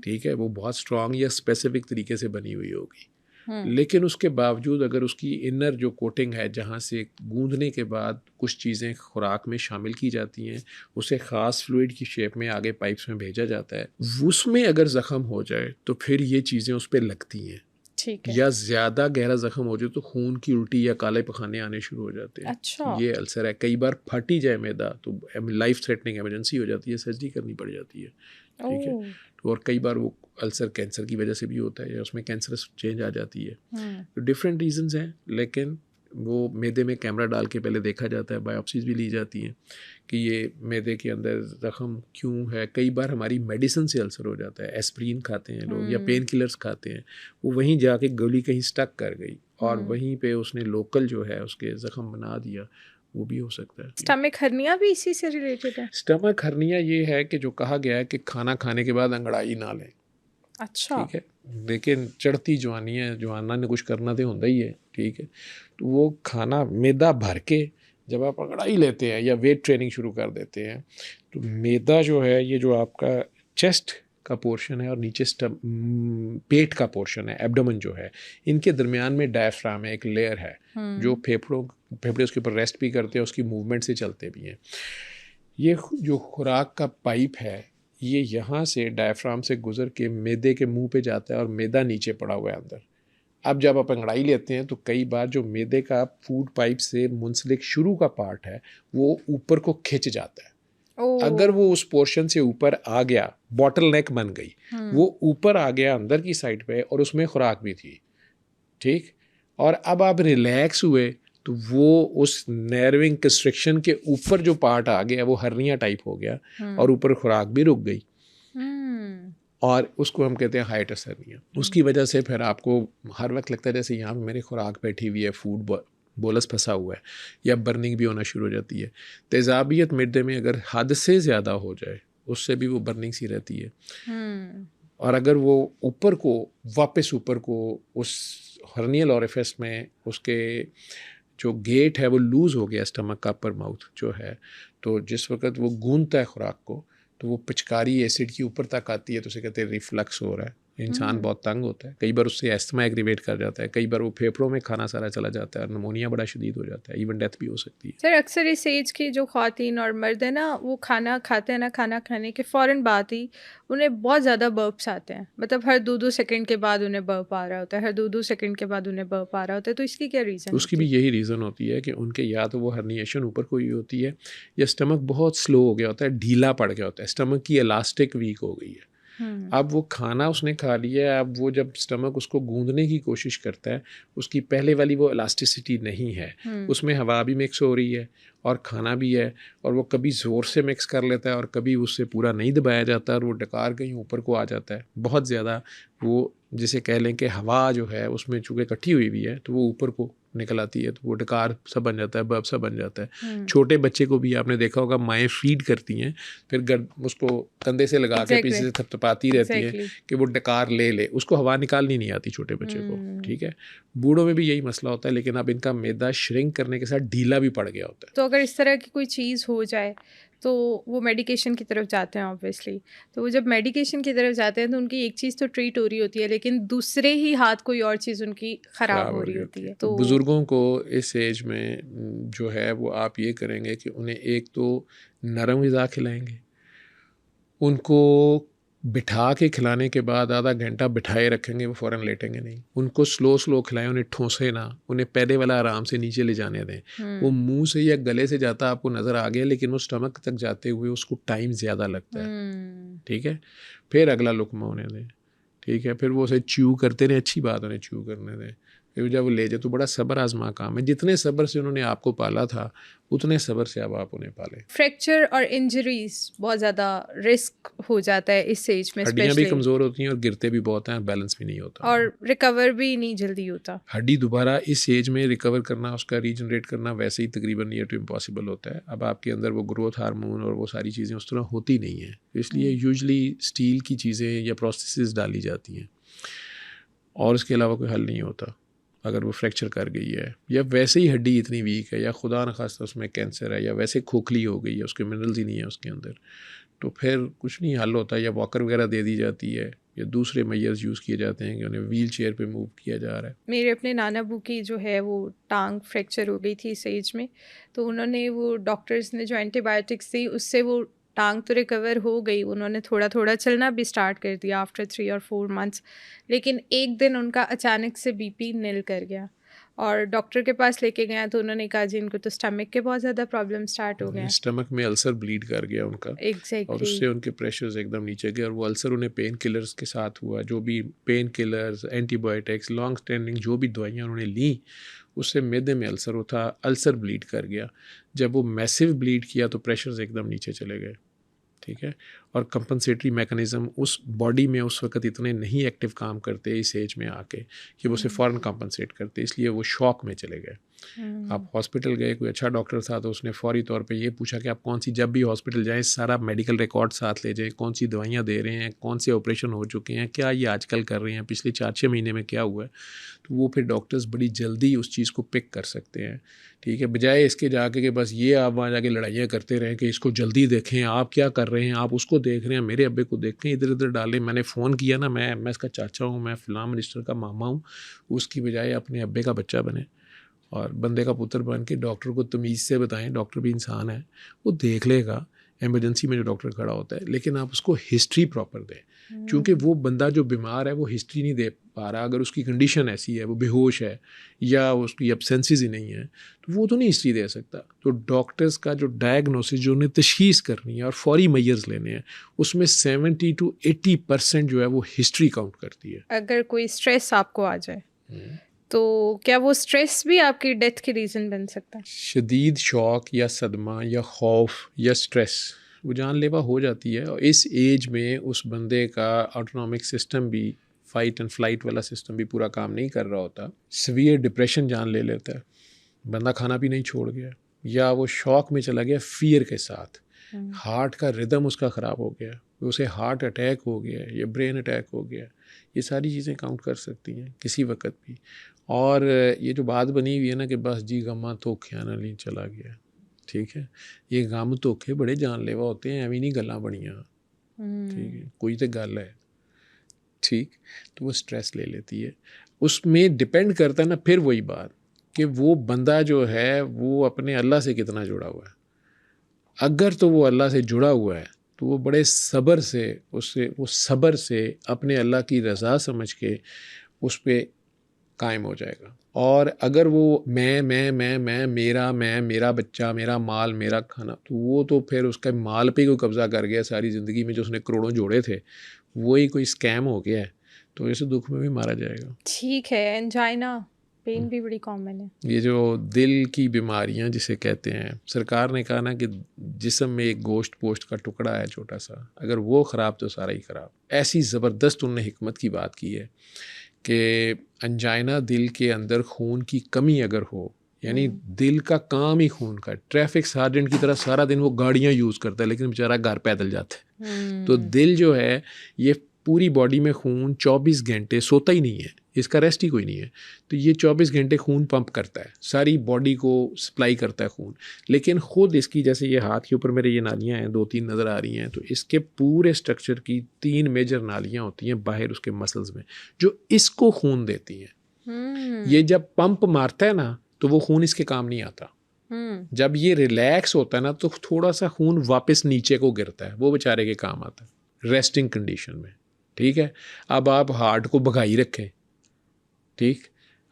ठीक है, वो बहुत स्ट्रॉन्ग या स्पेसिफिक तरीके से बनी हुई होगी, लेकिन उसके बावजूद अगर उसकी इनर जो कोटिंग है, जहाँ से गूंदने के बाद कुछ चीज़ें खुराक में शामिल की जाती हैं, उसे ख़ास फ्लूइड की शेप में आगे पाइप्स में भेजा जाता है, उसमें अगर ज़ख्म हो जाए तो फिर ये चीज़ें उस पर लगती हैं, ठीक है। या ज़्यादा गहरा ज़ख्म हो जाए तो खून की उल्टी या काले पखाने आने शुरू हो जाते हैं। अच्छा। ये अल्सर है। कई बार फट ही जाए मैदा तो लाइफ थ्रेटनिंग इमरजेंसी हो जाती है, सर्जरी करनी पड़ जाती है, ठीक है। और कई बार वो अल्सर कैंसर की वजह से भी होता है, या उसमें कैंसरस चेंज आ जाती है, तो डिफरेंट रीजंस हैं। लेकिन वो मैदे में कैमरा डाल के पहले देखा जाता है, बायोप्सीज भी ली जाती हैं कि ये मैदे के अंदर ज़ख्म क्यों है। कई बार हमारी मेडिसिन से अल्सर हो जाता है, एस्प्रीन खाते हैं लोग या पेन किलर्स खाते हैं, वो वहीं जाके गली कहीं स्टक कर गई और वहीं पे उसने लोकल जो है उसके ज़ख्म बना दिया, वो भी हो सकता है। स्टमक हर्निया भी इसी से रिलेटेड है? स्टमक हर्निया ये है कि जो कहा गया है कि खाना खाने के बाद अंगड़ाई ना लें। अच्छा, ठीक है, लेकिन चढ़ती जवानी है, जवाना ने कुछ करना तो होता ही है, ठीक है। तो वो खाना मैदा भर के जब आप अंगड़ाई लेते हैं या वेट ट्रेनिंग शुरू कर देते हैं, तो मैदा जो है ये जो आपका चेस्ट का पोर्शन है और नीचे पेट का पोर्शन है, एब्डोमेन जो है, इनके दरमियान में डायफ्राम है, एक लेयर है जो फेफड़े उसके ऊपर रेस्ट भी करते हैं, उसकी मूवमेंट से चलते भी हैं। ये जो खुराक का पाइप है ये यहाँ से डायफ्राम से गुजर के मैदे के मुंह पे जाता है और मैदा नीचे पड़ा हुआ है अंदर। अब जब आप अंगड़ाई लेते हैं तो कई बार जो मैदे का फूड पाइप से मुंसलिक शुरू का पार्ट है वो ऊपर को खिंच जाता है। अगर वो उस पोर्शन से ऊपर आ गया, बॉटल नेक बन गई, वो ऊपर आ गया अंदर की साइड पे और उसमें खुराक भी थी, ठीक। और अब आप रिलैक्स हुए तो वो उस नर्विंग कंस्ट्रिक्शन के ऊपर जो पार्ट आ गया वो हर्निया टाइप हो गया और ऊपर खुराक भी रुक गई, और उसको हम कहते हैं हाइटस हर्निया। उसकी वजह से फिर आपको हर वक्त लगता है जैसे यहाँ पे मेरी खुराक बैठी हुई है, फूड बोलस फंसा हुआ है, या बर्निंग भी होना शुरू हो जाती है। तेज़ाबियत मिडे में अगर हद से ज़्यादा हो जाए उससे भी वो बर्निंग सी रहती है। और अगर वो ऊपर को वापस ऊपर को उस हर्नियल ओरिफिस में उसके जो गेट है वो लूज़ हो गया स्टमक का अपर माउथ जो है, तो जिस वक्त वो गूंदता है खुराक को तो वो पिचकारी एसिड की ऊपर तक आती है, तो उसे कहते हैं रिफ्लक्स हो रहा है। इंसान बहुत तंग होता है, कई बार उससे एस्थमा एग्रीवेट कर जाता है, कई बार वो फेफड़ों में खाना सारा चला जाता है और नमोनिया बड़ा शदीद हो जाता है, इवन डेथ भी हो सकती है। सर अक्सर इस एज की जो ख्वातीन और मर्द है ना, वो खाना खाते हैं ना, खाना खाने के फ़ौरन बाद ही उन्हें बहुत ज़्यादा बर्प्स आते हैं, मतलब हर 2-2 सेकंड के बाद उन्हें बर्प आ रहा होता है, हर 2-2 सेकंड के बाद उन्हें बर्प आ रहा होता है, तो इसकी क्या रीज़न उसकी होती भी है? यही रीज़न होती है कि उनके या तो वो हर्निएशन ऊपर को ही होती है या स्टमक बहुत स्लो हो गया होता है, ढीला पड़ गया होता है, स्टमक की इलास्टिक वीक हो गई है। अब वो खाना उसने खा लिया है, अब वो जब स्टमक उसको गूंदने की कोशिश करता है, उसकी पहले वाली वो इलास्टिसिटी नहीं है, उसमें हवा भी मिक्स हो रही है और खाना भी है, और वो कभी ज़ोर से मिक्स कर लेता है और कभी उससे पूरा नहीं दबाया जाता और वो डकार कहीं ऊपर को आ जाता है। बहुत ज़्यादा वो जिसे कह लें कि हवा जो है उसमें चूँकि इकट्ठी हुई भी है तो वो ऊपर को निकल आती है, तो वो डकार सा बन जाता है, बर्प सा बन जाता है। छोटे बच्चे को भी आपने देखा होगा, माएँ फीड करती हैं, फिर उसको कंधे से लगा के पीछे से थपथपाती रहती हैं कि वो डकार ले ले, उसको हवा निकालनी नहीं आती छोटे बच्चे को, ठीक है। बूढ़ों में भी यही मसला होता है, लेकिन अब इनका मैदा श्रिंक करने के साथ ढीला भी पड़ गया होता है। तो अगर इस तरह की कोई चीज़ हो जाए तो वो मेडिकेशन की तरफ जाते हैं ऑब्वियसली, तो वो जब मेडिकेशन की तरफ जाते हैं तो उनकी एक चीज़ तो ट्रीट हो रही होती है, लेकिन दूसरे ही हाथ कोई और चीज़ उनकी ख़राब हो रही होती है। तो बुज़ुर्गों को इस एज में जो है वो आप ये करेंगे कि उन्हें एक तो नरम ग़िज़ा खिलाएंगे, उनको बिठा के खिलाने के बाद आधा घंटा बिठाए रखेंगे, वो फ़ौरन लेटेंगे नहीं, उनको स्लो खिलाएं, उन्हें ठोंसे ना, उन्हें पहले वाला आराम से नीचे ले जाने दें। वो मुंह से या गले से जाता आपको नज़र आ गया, लेकिन वो स्टमक तक जाते हुए उसको टाइम ज़्यादा लगता है, ठीक है। फिर अगला लुक़मा उन्हें दें, ठीक है। फिर वो उसे च्यू करते रहें, अच्छी बात उन्हें च्यू करने दें, फिर जब वो ले जाए तो बड़ा सब्र आजमा काम है। जितने सब्र से उन्होंने आपको पाला था उतने सब्र से अब आप उन्हें पालें। फ्रैक्चर और इंजरीज बहुत ज़्यादा रिस्क हो जाता है इस एज में, हड्डियाँ भी कमज़ोर होती हैं और गिरते भी बहुत हैं, बैलेंस भी नहीं होता और रिकवर भी नहीं जल्दी होता। हड्डी दोबारा इस एज में रिकवर करना, उसका रीजनरेट करना वैसे ही तकरीबन नियर टू इम्पॉसिबल होता है। अब आपके अंदर वो ग्रोथ हार्मोन और वो सारी चीज़ें उस तरह होती नहीं हैं, इसलिए यूजली स्टील की चीज़ें या प्रोस्थेसिस डाली जाती हैं और इसके अलावा कोई हल नहीं होता। अगर वो फ्रैक्चर कर गई है या वैसे ही हड्डी इतनी वीक है या खुदा न खास्ता उसमें कैंसर है या वैसे खोखली हो गई है, उसके मिनरल्स ही नहीं है उसके अंदर, तो फिर कुछ नहीं हल होता। या वॉकर वगैरह दे दी जाती है या दूसरे मेजर्स यूज़ किए जाते हैं कि उन्हें व्हील चेयर पर मूव किया जा रहा है। मेरे अपने नाना बू की जो है वो टांग फ्रैक्चर हो गई थी इस एज में, तो उन्होंने वो डॉक्टर्स ने जो एंटीबायोटिक्स दी उससे वो टांग तो रिकवर हो गई, उन्होंने थोड़ा थोड़ा चलना भी स्टार्ट कर दिया आफ्टर 3 और 4 मंथ्स, लेकिन एक दिन उनका अचानक से बीपी नील कर गया और डॉक्टर के पास लेके गया तो उन्होंने कहा जी इनको तो स्टमक के बहुत ज़्यादा प्रॉब्लम स्टार्ट हो गए हैं। स्टमक में अल्सर ब्लीड कर गया उनका और एग्जैक्टली उससे उनके प्रेशर्स एकदम नीचे गए और वो अल्सर उन्हें पेन किलर्स के साथ हुआ। जो भी pain killers, antibiotics, long standing जो भी दवाइयाँ उन्होंने ली उससे मैदे में अल्सर होता, अल्सर ब्लीड कर गया। जब वो मैसिव ब्लीड किया तो प्रेशर्स एकदम नीचे चले गए, ठीक है। और कंपनसेटरी मैकेनिज़्म उस बॉडी में उस वक्त इतने नहीं एक्टिव काम करते इस एज में आके कि वो उसे फ़ौरन कंपनसेट करते, इसलिए वो शॉक में चले गए। आप हॉस्पिटल गए, कोई अच्छा डॉक्टर था तो उसने फौरी तौर पे ये पूछा कि आप कौन सी, जब भी हॉस्पिटल जाएं सारा मेडिकल रिकॉर्ड साथ ले जाएं, कौन सी दवाइयाँ दे रहे हैं, कौन से ऑपरेशन हो चुके हैं, क्या ये आजकल कर रहे हैं, पिछले 4-6 महीने में क्या हुआ है, तो वो फिर डॉक्टर्स बड़ी जल्दी उस चीज़ को पिक कर सकते हैं, ठीक है। बजाय इसके जाके कि बस ये आप वहाँ जाके लड़ाइयाँ करते रहें कि इसको जल्दी देखें, आप क्या कर रहे हैं, आप उसको देख रहे हैं, मेरे अब्बे को देखें, इधर उधर डालें, मैंने फ़ोन किया ना, मैं इसका चाचा हूँ, मैं फ़लाँ मिनिस्टर का मामा हूँ, उसकी बजाय अपने अब्बे का बच्चा बने और बंदे का पुत्र बन के डॉक्टर को तमीज़ से बताएं, डॉक्टर भी इंसान है, वो देख लेगा एमरजेंसी में जो डॉक्टर खड़ा होता है, लेकिन आप उसको हिस्ट्री प्रॉपर दें, क्योंकि वो बंदा जो बीमार है वो हिस्ट्री नहीं दे पा रहा। अगर उसकी कंडीशन ऐसी है, वो बेहोश है या उसकी एब्सेंसेस ही नहीं है, तो वो तो नहीं हिस्ट्री दे सकता। तो डॉक्टर्स का जो डायग्नोसिस, जो उन्हें तशख़ीस करनी है और फौरी मेजर्स लेने हैं, उसमें 70 to 80% जो है वो हिस्ट्री काउंट करती है। अगर कोई स्ट्रेस आपको आ जाए तो क्या वो स्ट्रेस भी आपकी डेथ की रीज़न बन सकता है? शदीद शौक या सदमा या खौफ या स्ट्रेस वो जानलेवा हो जाती है और इस एज में उस बंदे का ऑटोनॉमिक सिस्टम भी, फ़ाइट एंड फ्लाइट वाला सिस्टम भी पूरा काम नहीं कर रहा होता। सीवियर डिप्रेशन जान ले लेता है, बंदा खाना भी नहीं छोड़ गया या वो शौक में चला गया फ़ियर के साथ, हार्ट का रिदम उसका ख़राब हो गया, उसे हार्ट अटैक हो गया या ब्रेन अटैक हो गया, ये सारी चीज़ें काउंट कर सकती हैं किसी वक्त भी। और ये जो बात बनी हुई है ना कि बस जी गमा धोखे नाल ही चला गया, ठीक है, ये गम धोखे बड़े जानलेवा होते हैं, एवं नहीं गल्लां बनियां, ठीक है, कोई तो गल है, ठीक, तो वो स्ट्रेस ले लेती है। उसमें डिपेंड करता है ना फिर वही बात कि वो बंदा जो है वो अपने अल्लाह से कितना जुड़ा हुआ है। अगर तो वो अल्लाह से जुड़ा हुआ है तो वो बड़े सब्र से वो सब्र से अपने अल्लाह की रज़ा समझ के उस पर कायम हो जाएगा। और अगर वो मैं मेरा बच्चा, मेरा माल, मेरा खाना, तो वो तो फिर उसका माल पे ही कोई कब्ज़ा कर गया सारी ज़िंदगी में, जो उसने करोड़ों जोड़े थे वही कोई स्कैम हो गया है, तो ऐसे दुख में भी मारा जाएगा। ठीक है, एंजाइना पेन भी बड़ी कॉमन है। ये जो दिल की बीमारियां जिसे कहते हैं, सरकार ने कहा ना कि जिस्म में एक गोश्त पोस्ट का टुकड़ा है छोटा सा, अगर वो ख़राब तो सारा ही ख़राब। ऐसी ज़बरदस्त उन्होंने हिकमत की बात की है कि अंजाइना दिल के अंदर खून की कमी अगर हो, यानी दिल का काम ही खून का, ट्रैफिक सार्जेंट की तरह सारा दिन वो गाड़ियाँ यूज़ करता है लेकिन बेचारा घर पैदल जाता है। तो दिल जो है ये पूरी बॉडी में खून 24 घंटे सोता ही नहीं है, इसका रेस्ट ही कोई नहीं है, तो ये 24 घंटे खून पंप करता है, सारी बॉडी को सप्लाई करता है खून। लेकिन ख़ुद इसकी, जैसे ये हाथ के ऊपर मेरे ये नालियाँ हैं 2-3 नज़र आ रही हैं, तो इसके पूरे स्ट्रक्चर की 3 मेजर नालियाँ होती हैं बाहर उसके मसल्स में जो इसको खून देती हैं। ये जब पंप मारता है ना तो वो खून इसके काम नहीं आता। जब ये रिलैक्स होता है ना तो थोड़ा सा खून वापस नीचे को गिरता है, वो बेचारे के काम आता है रेस्टिंग कंडीशन में, ठीक है। अब आप हार्ट को भगाई रखें, ठीक,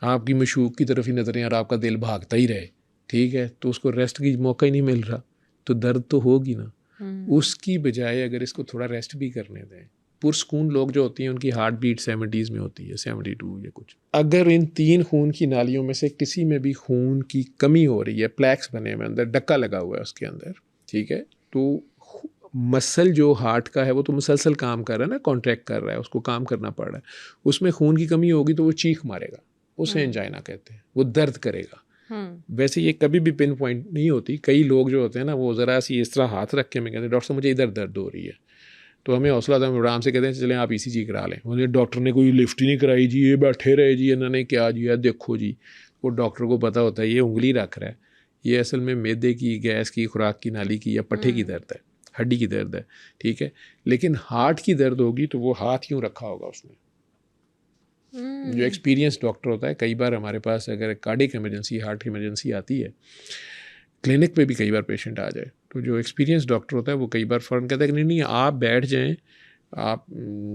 आपकी मशूक की तरफ ही नजरें और आपका दिल भागता ही रहे, ठीक है, तो उसको रेस्ट की मौका ही नहीं मिल रहा, तो दर्द तो होगी ना। उसकी बजाय अगर इसको थोड़ा रेस्ट भी करने दें, पुरस्कून लोग जो होती हैं उनकी हार्ट बीट 70s में होती है, 72 या कुछ। अगर इन 3 खून की नालियों में से किसी में भी खून की कमी हो रही है, प्लैक्स बने हुए अंदर, डक्का लगा हुआ है उसके अंदर, ठीक है, तो मसल जो हार्ट का है वो तो मुसलसल काम कर रहा है ना, कॉन्ट्रैक्ट कर रहा है, उसको काम करना पड़ रहा है, उसमें खून की कमी होगी तो वो चीख मारेगा, उसे एंजाइना कहते हैं, वो दर्द करेगा। वैसे ये कभी भी पिन पॉइंट नहीं होती। कई लोग जो होते हैं ना वो ज़रा सी इस तरह हाथ रख के मैं कहते हैं डॉक्टर साहब मुझे इधर दर्द हो रही है, तो हमें हौसला था, हम आराम से कहते हैं चलें आप ECG करा लें। मुझे डॉक्टर ने कोई लिफ्ट ही नहीं कराई जी, ये बैठे रहे जी, इन्होंने क्या जी है देखो जी, वो डॉक्टर को पता होता है ये उंगली रख रहा है, ये असल में मैदे की, गैस की, खुराक की नाली की या पट्ठे की दर्द है, हड्डी की दर्द है, ठीक है। लेकिन हार्ट की दर्द होगी तो वो हाथ यूँ रखा होगा उसने। जो एक्सपीरियंस डॉक्टर होता है, कई बार हमारे पास अगर कार्डियक इमरजेंसी, हार्ट की इमरजेंसी आती है, क्लिनिक पे भी कई बार पेशेंट आ जाए, तो जो एक्सपीरियंस डॉक्टर होता है वो कई बार फ़ौरन कहता है कि नहीं आप बैठ जाएं, आप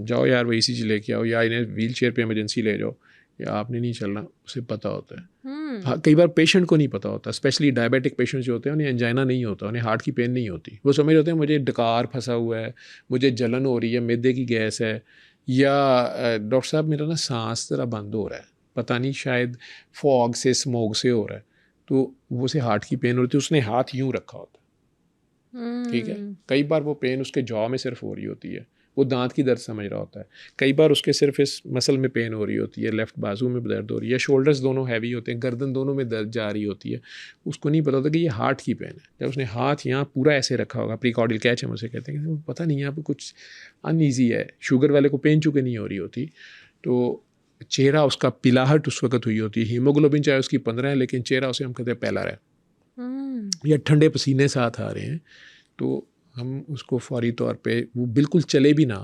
जाओ यार वो ECG लेके आओ, या इन्हें व्हील चेयर पर इमरजेंसी ले जाओ, या आपने नहीं चलना, उसे पता होता है। हाँ, कई बार पेशेंट को नहीं पता होता, स्पेशली डायबिटिक पेशेंट्स जो होते हैं उन्हें एंजाइना नहीं होता, उन्हें हार्ट की पेन नहीं होती, वो समझ होते हैं मुझे डकार फंसा हुआ है, मुझे जलन हो रही है, मैदे की गैस है, या डॉक्टर साहब मेरा ना सांस ज़रा बंद हो रहा है, पता नहीं शायद फॉग से, स्मोक से हो रहा है, तो वो से हार्ट की पेन होती है, उसने हाथ यूँ रखा होता है, ठीक है। कई बार वो पेन उसके जॉ में सिर्फ हो रही होती है, वो दांत की दर्द समझ रहा होता है, कई बार उसके सिर्फ इस मसल में पेन हो रही होती है, लेफ़्ट बाजू में दर्द हो रही है, शोल्डर्स दोनों हैवी होते हैं, गर्दन दोनों में दर्द जा रही होती है, उसको नहीं पता होता कि ये हार्ट की पेन है। जब उसने हाथ यहाँ पूरा ऐसे रखा होगा, प्रीकॉर्डियल कैच हम उसे कहते हैं, पता नहीं यहाँ पर कुछ अनईजी है, शुगर वाले को पेन चूँकि नहीं हो रही होती, तो चेहरा उसका पिलाहट उस वक्त हुई होती है, हीमोग्लोबिन चाहे उसकी 15 है लेकिन चेहरा उसे हम कहते हैं पहला रहा, या ठंडे पसीने साथ आ रहे हैं, तो हम उसको फौरी तौर पे, वो बिल्कुल चले भी ना,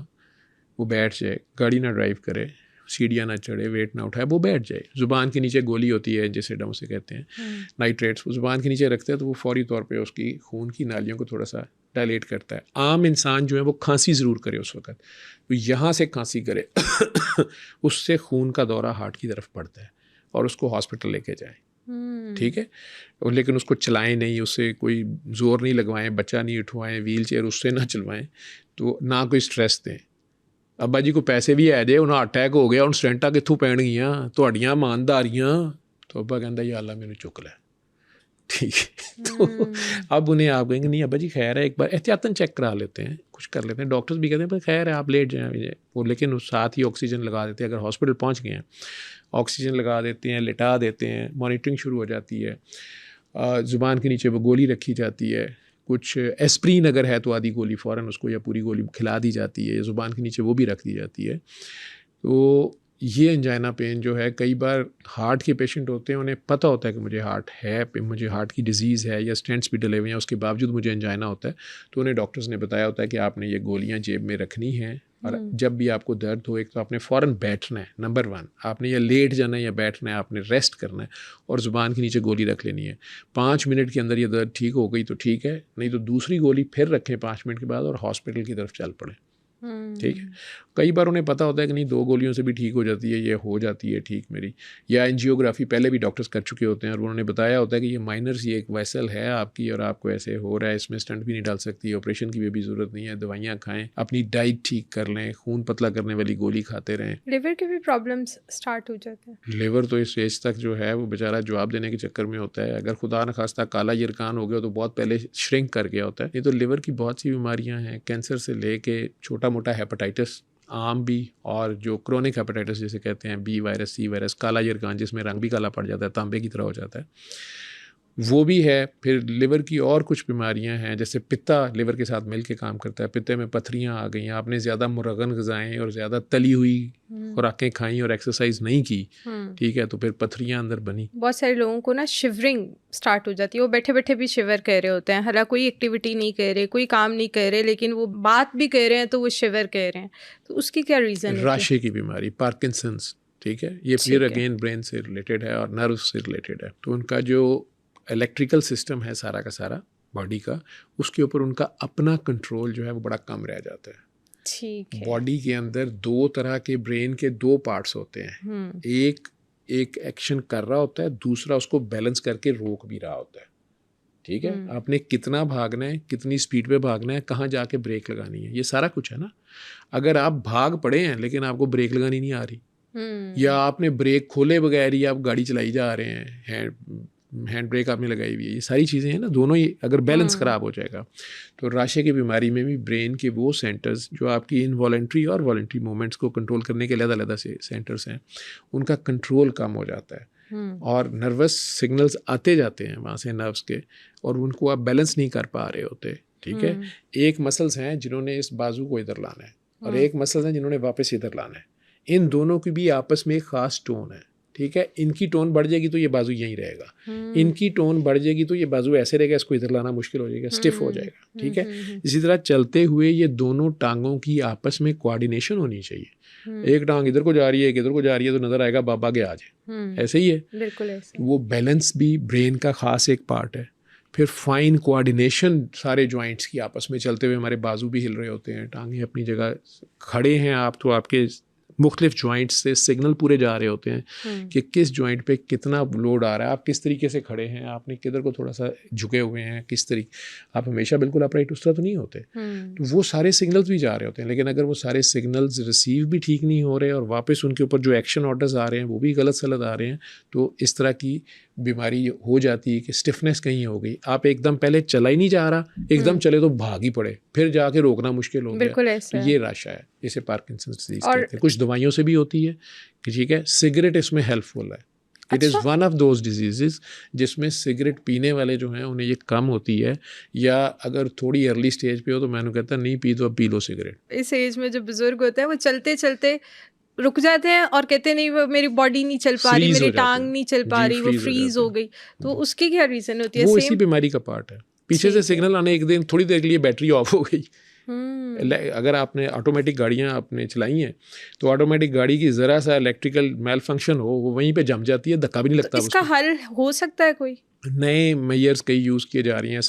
वो बैठ जाए, गाड़ी ना ड्राइव करे, सीढ़ियाँ ना चढ़े, वेट ना उठाए, वो बैठ जाए। ज़ुबान के नीचे गोली होती है जिसे डम से कहते हैं नाइट्रेट्स, वो ज़ुबान के नीचे रखते हैं तो वो फौरी तौर पे उसकी खून की नालियों को थोड़ा सा डायलेट करता है। आम इंसान जो है वो खांसी ज़रूर करे उस वक्त, तो यहाँ से खांसी करे उससे खून का दौरा हार्ट की तरफ पड़ता है और उसको हॉस्पिटल लेके जाए, ठीक है। और लेकिन उसको चलाएं नहीं, उससे कोई ज़ोर नहीं लगवाएं, बच्चा नहीं उठवाएं, व्हील चेयर उससे ना चलवाएं, तो ना कोई स्ट्रेस दें। अब्बा जी को पैसे भी है जे, उन्हें अटैक हो गया, उन स्टैंटा कित्थों पैणगियां, तुहाड़ियां ईमानदारियां, तो अब्बा कहता या अल्लाह मैनू चुक लै, ठीक है। तो अब उन्हें आप कहेंगे नहीं अब्बा जी खैर है, एक बार एहतियातन चेक करा लेते हैं, कुछ कर लेते हैं। डॉक्टर्स भी कहते हैं पर खैर है आप लेट जाएँ वो, लेकिन उस साथ ही ऑक्सीजन लगा देते हैं। अगर हॉस्पिटल पहुँच गए हैं ऑक्सीजन लगा देते हैं, लिटा देते हैं, मॉनिटरिंग शुरू हो जाती है, ज़ुबान के नीचे वो गोली रखी जाती है, कुछ एस्प्रीन अगर है तो आधी गोली फ़ौरन उसको या पूरी गोली खिला दी जाती है, या ज़ुबान के नीचे वो भी रख दी जाती है। तो ये एंजाइना पेन जो है, कई बार हार्ट के पेशेंट होते हैं, उन्हें पता होता है कि मुझे हार्ट है, मुझे हार्ट की डिजीज़ है या स्टेंट्स भी डले हुए हैं, उसके बावजूद मुझे एंजाइना होता है, तो उन्हें डॉक्टर्स ने बताया होता है कि आपने ये गोलियां जेब में रखनी हैं, और जब भी आपको दर्द हो, एक तो आपने फ़ौरन बैठना है, नंबर 1 आपने या लेट जाना है या बैठना है, आपने रेस्ट करना है, और ज़ुबान के नीचे गोली रख लेनी है। 5 मिनट के अंदर ये दर्द ठीक हो गई तो ठीक है, नहीं तो दूसरी गोली फिर रखें 5 मिनट के बाद और हॉस्पिटल की तरफ चल पड़ें। ठीक है। कई बार उन्हें पता होता है कि नहीं 2 गोलियों से भी ठीक हो जाती है, ये हो जाती है ठीक मेरी, या एंजियोग्राफी पहले भी डॉक्टर्स कर चुके होते हैं और उन्होंने बताया होता है कि ये माइनर सी एक वेसल है आपकी और आपको ऐसे हो रहा है, इसमें स्टंट भी नहीं डाल सकती, ऑपरेशन की भी ज़रूरत नहीं है, दवाइयाँ खाएं, अपनी डाइट ठीक कर लें, खून पतला करने वाली गोली खाते रहें। लिवर के भी प्रॉब्लम्स स्टार्ट हो जाते हैं। लिवर तो इस एज तक जो है वो बेचारा जवाब देने के चक्कर में होता है। अगर खुदा न खास्ता काला यरकान हो गया तो बहुत पहले श्रिंक कर गया होता है। नहीं तो लिवर की बहुत सी बीमारियां हैं, कैंसर से लेके छोटा मोटा हेपेटाइटिस आम भी, और जो क्रोनिक हेपेटाइटिस जिसे कहते हैं, बी वायरस, सी वायरस, काला यरकान जिसमें रंग भी काला पड़ जाता है, तांबे की तरह हो जाता है, वो भी है। फिर लिवर की और कुछ बीमारियां हैं, जैसे पित्ता लिवर के साथ मिल के काम करता है, पित्ते में पथरियां आ गई, आपने ज़्यादा मुरगन ग़िज़ाएँ और ज़्यादा तली हुई खुराकें खाई और एक्सरसाइज नहीं की, ठीक है, तो फिर पथरियां अंदर बनी। बहुत सारे लोगों को ना शिवरिंग स्टार्ट हो जाती है, वो बैठे बैठे भी शिवर कर रहे होते हैं, हालांकि कोई एक्टिविटी नहीं कर रहे, कोई काम नहीं कर रहे, लेकिन वो बात भी कर रहे हैं तो वो शिवर कर रहे हैं, तो उसकी क्या रीज़न है? राशे की बीमारी, पार्किंसंस, ठीक है, ये फिर अगेन ब्रेन से रिलेटेड है और नर्व से रिलेटेड है। तो उनका जो इलेक्ट्रिकल सिस्टम है सारा का सारा बॉडी का, उसके ऊपर उनका अपना कंट्रोल जो है वो बड़ा कम रह जाता है। ठीक है। बॉडी के अंदर 2 तरह के ब्रेन के 2 पार्ट्स होते हैं, एक एक्शन कर रहा होता है, दूसरा उसको बैलेंस करके रोक भी रहा होता है। ठीक है, आपने कितना भागना है, कितनी स्पीड पे भागना है, कहाँ जाके ब्रेक लगानी है, ये सारा कुछ है ना। अगर आप भाग पड़े हैं लेकिन आपको ब्रेक लगानी नहीं आ रही, या आपने ब्रेक खोले बगैर ही आप गाड़ी चलाई जा रहे हैं, हैंड ब्रेक आपने लगाई हुई है, ये सारी चीज़ें हैं ना, दोनों ही अगर बैलेंस ख़राब हो जाएगा तो राशे की बीमारी में भी ब्रेन के वो सेंटर्स जो आपकी इनवॉलेंट्री और वॉलेंट्री मूवमेंट्स को कंट्रोल करने के अलग-अलग से सेंटर्स हैं, उनका कंट्रोल कम हो जाता है और नर्वस सिग्नल्स आते जाते हैं वहाँ से नर्व्स के, और उनको आप बैलेंस नहीं कर पा रहे होते। ठीक है, एक मसल्स हैं जिन्होंने इस बाजू को इधर लाना है और एक मसल्स हैं जिन्होंने वापस इधर लाना है, इन दोनों की भी आपस में एक ख़ास टोन है। ठीक है, इनकी टोन बढ़ जाएगी तो ये बाजू यहीं रहेगा, इनकी टोन बढ़ जाएगी तो ये बाजू ऐसे रहेगा, इसको इधर लाना मुश्किल हो जाएगा, स्टिफ हो जाएगा। ठीक है, इसी तरह चलते हुए ये दोनों टांगों की आपस में कोऑर्डिनेशन होनी चाहिए। एक टांग इधर को जा रही है, एक इधर को जा रही है, तो नजर आएगा बाबा के आज ऐसे ही है, बिल्कुल ऐसे। वो बैलेंस भी ब्रेन का खास एक पार्ट है। फिर फाइन कोऑर्डिनेशन सारे जॉइंट्स की आपस में चलते हुए, हमारे बाजू भी हिल रहे होते हैं, टांगें अपनी जगह खड़े हैं आप, तो आपके मुख्तलिफ जॉइंट्स से सिग्नल पूरे जा रहे होते हैं कि किस जॉइंट पे कितना लोड आ रहा है, आप किस तरीके से खड़े हैं, आपने किधर को थोड़ा सा झुके हुए हैं, किस तरीके, आप हमेशा बिल्कुल अपराइट उस तरह तो नहीं होते, तो वो सारे सिग्नल्स भी जा रहे होते हैं। लेकिन अगर वो सारे सिग्नल्स रिसीव भी ठीक नहीं हो रहे और वापस उनके ऊपर जो एक्शन ऑर्डर्स आ रहे हैं वो भी गलत सलत आ रहे हैं, तो इस तरह की बीमारी हो जाती है कि स्टिफनेस कहीं हो गई, आप एकदम पहले चला ही नहीं जा रहा, एकदम चले तो भाग ही पड़े, फिर जाके रोकना मुश्किल हो गया, तो ये राशा है, इसे पार्किंसंस डिजीज कहते हैं। कुछ दवाइयों से भी होती है कि ठीक है, सिगरेट इसमें हेल्पफुल है, it is one of those disease जिसमें सिगरेट पीने वाले जो हैं उन्हें ये कम होती है, या अगर थोड़ी अर्ली स्टेज पे हो तो मैंने कहता नहीं पी तो अब पी लो सिगरेट। इस एज में जो बुजुर्ग होते हैं वो चलते चलते रुक जाते हैं और कहते नहीं वो मेरी बॉडी नहीं चल पा रही, मेरी टांग नहीं चल पा रही, वो फ्रीज हो गई, तो उसकी क्या रीज़न होती है? वो इसी बीमारी का पार्ट है, पीछे से सिग्नल आने, एक दिन थोड़ी देर के लिए बैटरी ऑफ हो गई। अगर आपने ऑटोमेटिक गाड़ियाँ आपने चलाई हैं तो ऑटोमेटिक गाड़ी की ज़रा सा इलेक्ट्रिकल मेल फंक्शन हो, वो वहीं पे जम जाती है, धक्का भी नहीं लगता। तो इसका हल हो सकता है कोई? नए मेयर्स कई यूज़ किए जा रही हैं,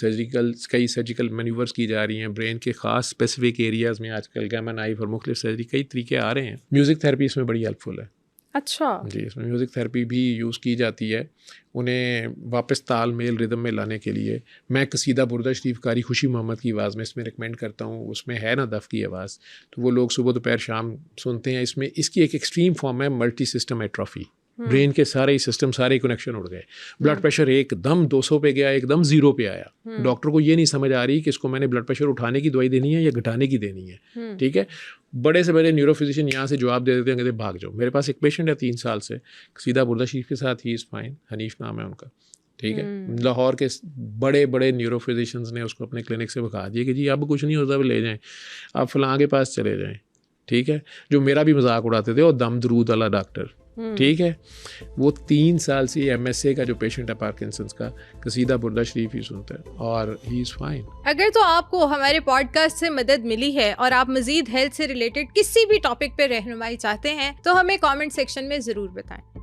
कई सर्जिकल मैन्यूवर्स की जा रही हैं ब्रेन के ख़ास स्पेसिफिक एरियाज़ में, आजकल गैमा नाइफ और मुख्तलिफ सर्जरी कई तरीके आ रहे हैं। म्यूज़िक थेरेपी इसमें बड़ी हेल्पफुल है। अच्छा जी, इसमें म्यूज़िक थेरेपी भी यूज़ की जाती है उन्हें वापस तालमेल रिदम में लाने के लिए। मैं कसीदा बुर्दा शरीफ कारी खुशी मोहम्मद की आवाज़ में इसमें रिकमेंड करता हूँ, उसमें है ना दफ़ की आवाज़, तो वो लोग सुबह दोपहर शाम सुनते हैं। इसमें इसकी एक एक्सट्रीम फॉर्म है मल्टी सिस्टम एट्रोफी, ब्रेन के सारे ही सिस्टम, सारे कनेक्शन उड़ गए, ब्लड प्रेशर एकदम 200 पे गया, एकदम 0 पे आया। डॉक्टर को ये नहीं समझ आ रही कि इसको मैंने ब्लड प्रेशर उठाने की दवाई देनी है या घटाने की देनी है। ठीक है, बड़े से बड़े न्यूरोफिजिशियन यहाँ से जवाब दे देते हैं, कहते भाग जाओ। मेरे पास एक पेशेंट है 3 साल से, सीधा बुर्दा शरीफ के साथ, ही इज़ फाइन, हनीफ नाम है उनका, ठीक है। लाहौर के बड़े बड़े न्यूरोफिजिशियंस ने उसको अपने क्लिनिक से भगा दिया कि जी अब कुछ नहीं होता, अब ले जाएं, आप फलां के पास चले जाएं, ठीक है। जो मेरा भी मजाक उड़ाते थे, वो दम दरूद वाला डॉक्टर, ठीक है, वो 3 साल से MSA का जो पेशेंट है पार्किंसंस का, कसीदा बुर्दा शरीफ ही सुनता है और ही इज़ फाइन। अगर तो आपको हमारे पॉडकास्ट से मदद मिली है और आप मजीद हेल्थ से रिलेटेड किसी भी टॉपिक पे रहनुमाई चाहते हैं तो हमें कमेंट सेक्शन में ज़रूर बताएं।